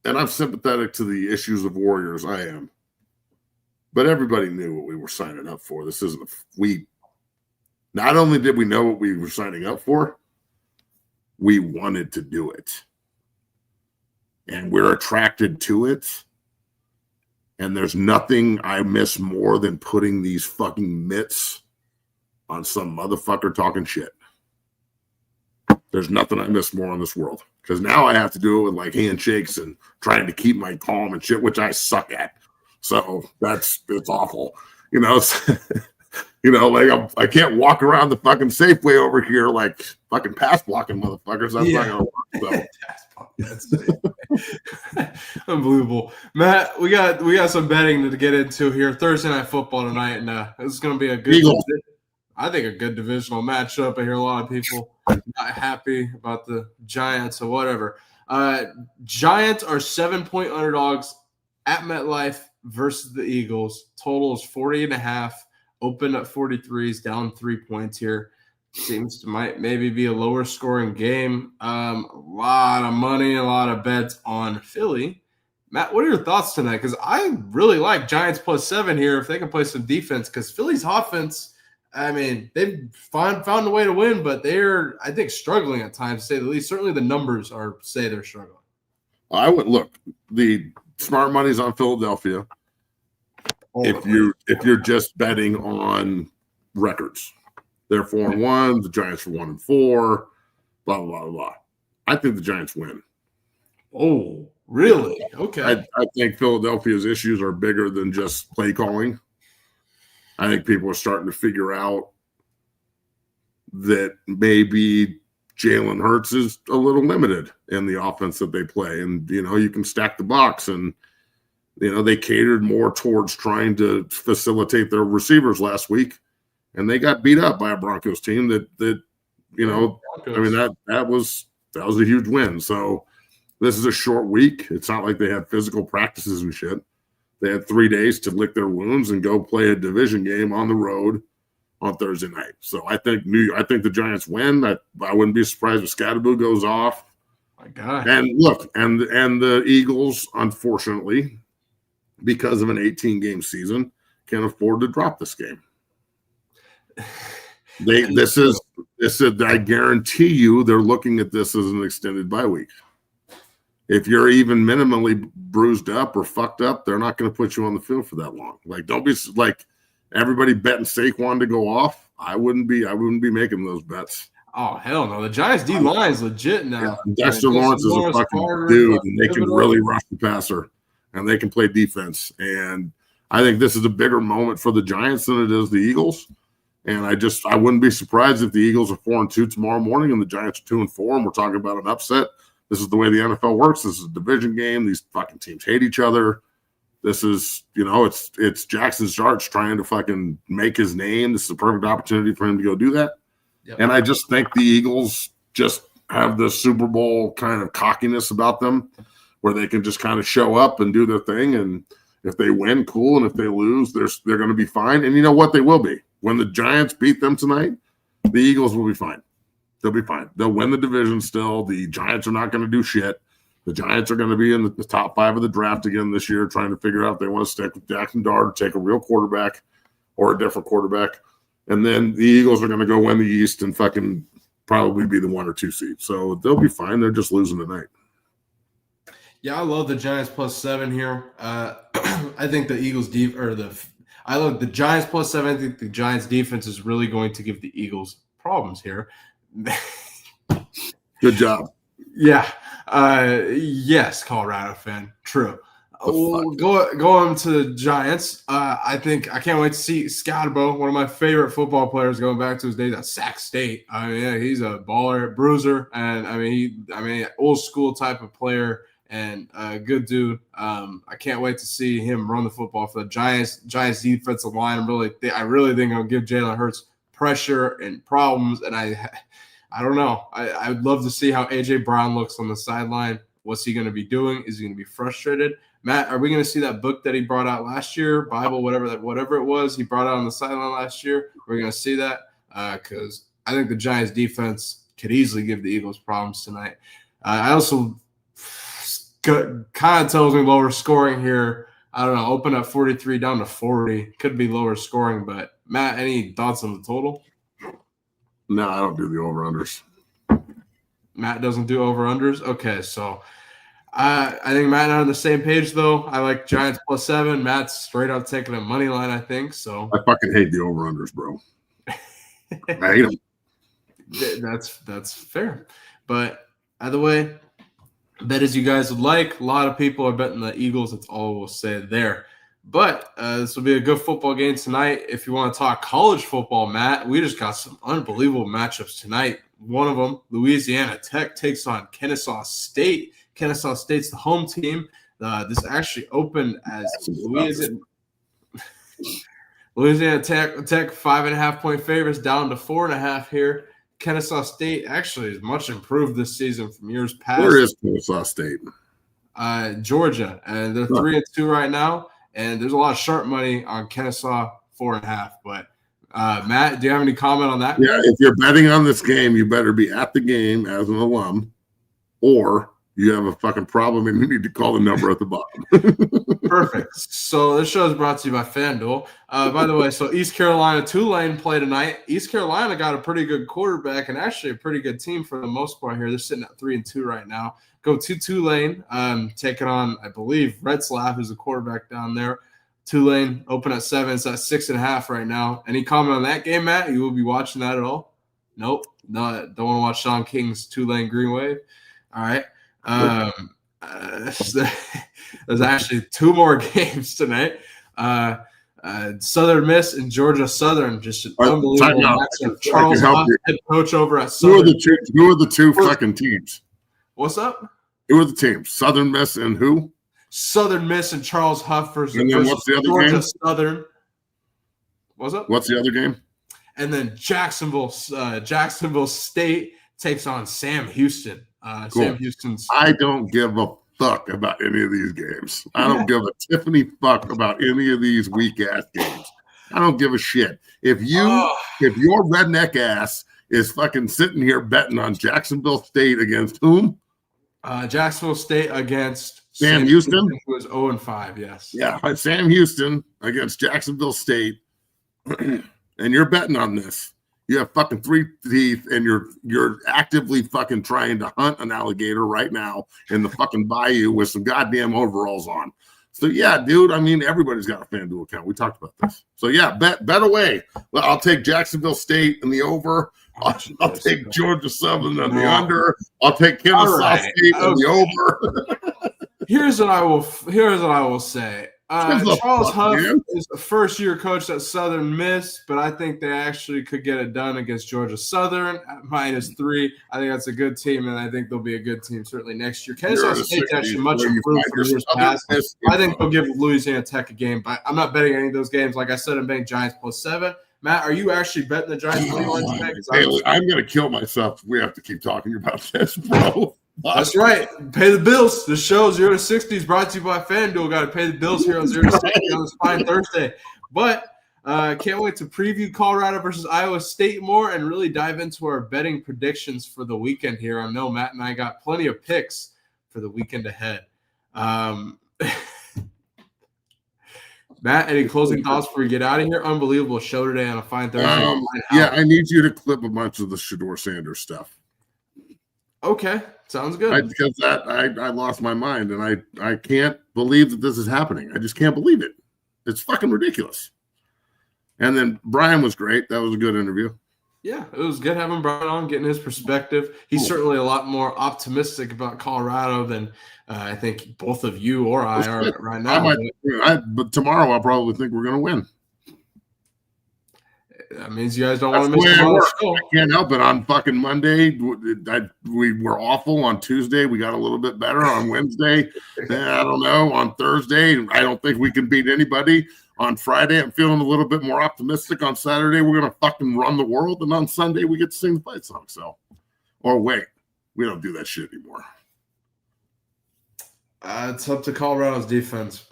And I'm sympathetic to the issues of Warriors. I am. But everybody knew what we were signing up for. This isn't not only did we know what we were signing up for, we wanted to do it. And we're attracted to it. And there's nothing I miss more than putting these fucking mitts on some motherfucker talking shit. There's nothing I miss more in this world. Because now I have to do it with like handshakes and trying to keep my calm and shit, which I suck at. So it's awful. Like I can't walk around the fucking Safeway over here like fucking pass blocking motherfuckers. That's not gonna work. So. Unbelievable, Matt. We got some betting to get into here. Thursday Night Football tonight, and this is going to be a good. I think a good divisional matchup. I hear a lot of people not happy about the Giants or whatever. Giants are 7-point underdogs at MetLife versus the Eagles. Total is 40.5. Open at 43s, down 3 points here. Seems to maybe be a lower scoring game. A lot of money, a lot of bets on Philly. Matt, what are your thoughts tonight? Because I really like Giants +7 here if they can play some defense. Because Philly's offense, I mean, they've found a way to win, but they're, I think, struggling at times, to say the least. Certainly the numbers say they're struggling. I would look. The smart money's on Philadelphia. If you're just betting on records, they're 4-1. The Giants are 1-4. Blah blah blah blah. I think the Giants win. Oh, really? Okay. I think Philadelphia's issues are bigger than just play calling. I think people are starting to figure out that maybe Jalen Hurts is a little limited in the offense that they play, and you can stack the box and. They catered more towards trying to facilitate their receivers last week, and they got beat up by a Broncos team that I mean that was a huge win. So this is a short week. It's not like they had physical practices and shit. They had 3 days to lick their wounds and go play a division game on the road on Thursday night. So I think the Giants win. I wouldn't be surprised if Scadaboo goes off. My God. And look, and the Eagles, unfortunately, because of an 18-game season, can afford to drop this game. I guarantee you they're looking at this as an extended bye week. If you're even minimally bruised up or fucked up, they're not going to put you on the field for that long. Like, don't be like everybody betting Saquon to go off. I wouldn't be making those bets. Oh, hell no. The Giants D line is legit now. Yeah, Dexter Lawrence is a fucking dude, and they can really rush the passer, and they can play defense. And I think this is a bigger moment for the Giants than it is the Eagles. And I wouldn't be surprised if the Eagles are 4-2 tomorrow morning and the Giants are 2-4, and we're talking about an upset. This is the way the NFL works. This is a division game. These fucking teams hate each other. This is, it's Jackson Starks trying to fucking make his name. This is a perfect opportunity for him to go do that. Yep. And I just think the Eagles just have the Super Bowl kind of cockiness about them where they can just kind of show up and do their thing. And if they win, cool. And if they lose, they're going to be fine. And you know what? They will be. When the Giants beat them tonight, the Eagles will be fine. They'll be fine. They'll win the division still. The Giants are not going to do shit. The Giants are going to be in the top 5 of the draft again this year, trying to figure out if they want to stick with Jackson Dart or take a real quarterback or a different quarterback. And then the Eagles are going to go win the East and fucking probably be the 1 or 2 seed. So they'll be fine. They're just losing tonight. Yeah, I love the Giants +7 here. I think the Eagles I love the Giants +7. I think the Giants defense is really going to give the Eagles problems here. Good job. Yeah. Yes, Colorado fan. True. Going to the Giants. I can't wait to see Scadabo, one of my favorite football players, going back to his days at Sac State. I mean, yeah, he's a baller, bruiser, and old school type of player and a good dude. I can't wait to see him run the football for the Giants. Giants defensive line. I really think I'll give Jalen Hurts pressure and problems. And I don't know. I would love to see how AJ Brown looks on the sideline. What's he going to be doing? Is he going to be frustrated? Matt, are we going to see that book that he brought out last year, Bible, whatever it was he brought out on the sideline last year? We're going to see that because I think the Giants defense could easily give the Eagles problems tonight. I also kind of tells me lower scoring here. I don't know, open up 43 down to 40. Could be lower scoring, but Matt, any thoughts on the total? No, I don't do the over-unders. Matt doesn't do over-unders? Okay, so I think Matt and I are on the same page, though. I like Giants +7. Matt's straight up taking a money line, I think. So I fucking hate the over-unders, bro. I hate them. That's fair. But either way, bet as you guys would like. A lot of people are betting the Eagles. That's all we'll say there. But this will be a good football game tonight. If you want to talk college football, Matt, we just got some unbelievable matchups tonight. One of them, Louisiana Tech takes on Kennesaw State. Kennesaw State's the home team. This actually opened as Louisiana Tech 5.5-point favorites down to 4.5 here. Kennesaw State actually is much improved this season from years past. Where is Kennesaw State? Georgia, and they're 3-2 right now. And there's a lot of sharp money on Kennesaw 4.5. But Matt, do you have any comment on that? Yeah, if you're betting on this game, you better be at the game as an alum, or you have a fucking problem and you need to call the number at the bottom. Perfect. So this show is brought to you by FanDuel. By the way, so East Carolina Tulane play tonight. East Carolina got a pretty good quarterback and actually a pretty good team for the most part here. They're sitting at 3-2 right now. Go to Tulane, taking on, I believe, Retzlaff, who's a quarterback down there. Tulane open at 7. It's at 6.5 right now. Any comment on that game, Matt? You will be watching that at all? Nope. No, don't want to watch Sean King's Tulane Green Wave. All right. There's actually 2 more games tonight. Southern Miss and Georgia Southern, just an unbelievable matchup. Charles Huff, head coach over at Southern. Who are the two fucking teams? What's up? Who are the teams? Southern Miss and who? Southern Miss and Charles Huff versus and then what's the other Georgia game? Southern. What's up? What's the other game? And then Jacksonville State takes on Sam Houston. Cool. Sam Houston's. I don't give a fuck about any of these games. I don't give a Tiffany fuck about any of these weak ass games. I don't give a shit. If your redneck ass is fucking sitting here betting on Jacksonville State against whom? Jacksonville State against Sam Houston, who was 0-5. Yes. Yeah, Sam Houston against Jacksonville State, and you're betting on this. You have fucking 3 teeth, and you're actively fucking trying to hunt an alligator right now in the fucking bayou with some goddamn overalls on. So yeah, dude. I mean, everybody's got a FanDuel account. We talked about this. So yeah, bet away. Well, I'll take Jacksonville State in the over. I'll take Georgia Southern on the under. I'll take Kennesaw State on the over. Here's what I will say. Charles Huff is a first-year coach that Southern missed, but I think they actually could get it done against Georgia Southern at -3. I think that's a good team, and I think they'll be a good team certainly next year. Kennesaw State's actually much improved from years past. I think they'll give Louisiana Tech a game, but I'm not betting any of those games. Like I said, I'm betting Giants +7. Matt, are you actually betting the Giants money line today? I'm going to kill myself if we have to keep talking about this, bro. That's right. Pay the bills. The show 0 to 60 is brought to you by FanDuel. Got to pay the bills here on 0 to 60 on this fine Thursday. But can't wait to preview Colorado versus Iowa State more and really dive into our betting predictions for the weekend here. I know Matt and I got plenty of picks for the weekend ahead. Matt, any closing thoughts before we get out of here? Unbelievable show today on a fine Thursday. I need you to clip a bunch of the Shedeur Sanders stuff. Okay, sounds good. Because I lost my mind, and I can't believe that this is happening. I just can't believe it. It's fucking ridiculous. And then Brian was great. That was a good interview. Yeah, it was good having Brian on, getting his perspective. He's certainly a lot more optimistic about Colorado than I think both of you or I are right now. But tomorrow I'll probably think we're going to win. That means you guys don't want to miss tomorrow's show. I can't help it. On fucking Monday, we were awful. On Tuesday, we got a little bit better. On Wednesday, I don't know. On Thursday, I don't think we can beat anybody. On Friday, I'm feeling a little bit more optimistic. On Saturday, we're going to fucking run the world. And on Sunday, we get to sing the fight song. So, or wait, we don't do that shit anymore. It's up to Colorado's defense.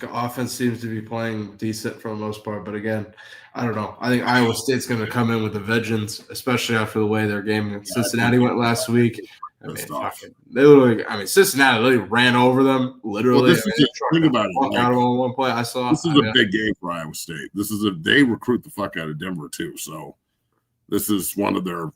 Offense seems to be playing decent for the most part. But again, I don't know. I think Iowa State's going to come in with a vengeance, especially after the way their game against Cincinnati went last week. Cincinnati literally ran over them. Literally, think about it. Out on one play, I saw. This is a big game for Iowa State. They recruit the fuck out of Denver too. So this is one of their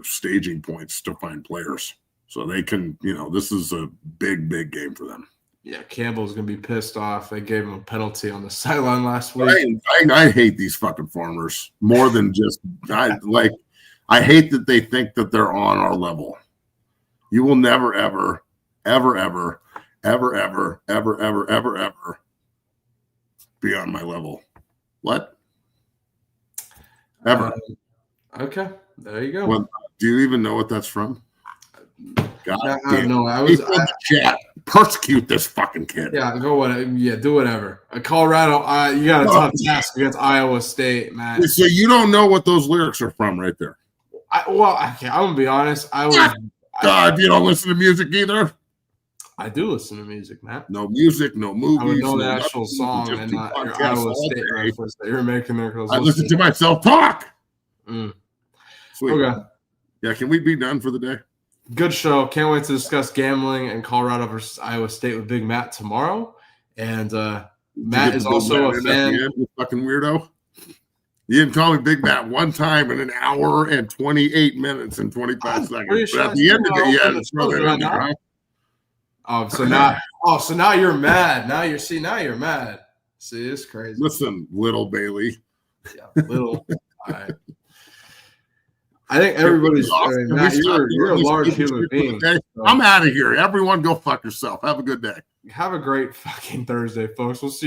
staging points to find players. So they can, this is a big game for them. Yeah, Campbell's gonna be pissed off. They gave him a penalty on the sideline last week. I hate these fucking farmers more than just I hate that they think that they're on our level. You will never, ever, ever, ever, ever, ever, ever, ever, ever, ever be on my level. What? Ever. Okay, there you go. Well, do you even know what that's from? God damn. No, chat. Persecute this fucking kid. Yeah, go whatever. Yeah, do whatever. Colorado, you got a tough task against Iowa State, man. So you don't know what those lyrics are from right there. I'm gonna be honest. You don't listen to music either. I do listen to music, Matt. No music, no movies. I would know the actual song and not your Iowa State reference that you're making there. I listen to myself talk. Sweet. Okay. Yeah, can we be done for the day? Good show. Can't wait to discuss gambling and Colorado versus Iowa State with Big Matt tomorrow. And Matt is also a fan. You fucking weirdo. You didn't call me Big Matt one time in an hour and 28 minutes and 25 seconds. But at the end of it, you had to throw that in there, huh? So now you're mad. Now you're mad. See, it's crazy. Listen, little Bailey. Yeah, little. All right. I think everybody's Matt, you're a large human being. Okay? So. I'm out of here. Everyone go fuck yourself. Have a good day. Have a great fucking Thursday, folks. We'll see you.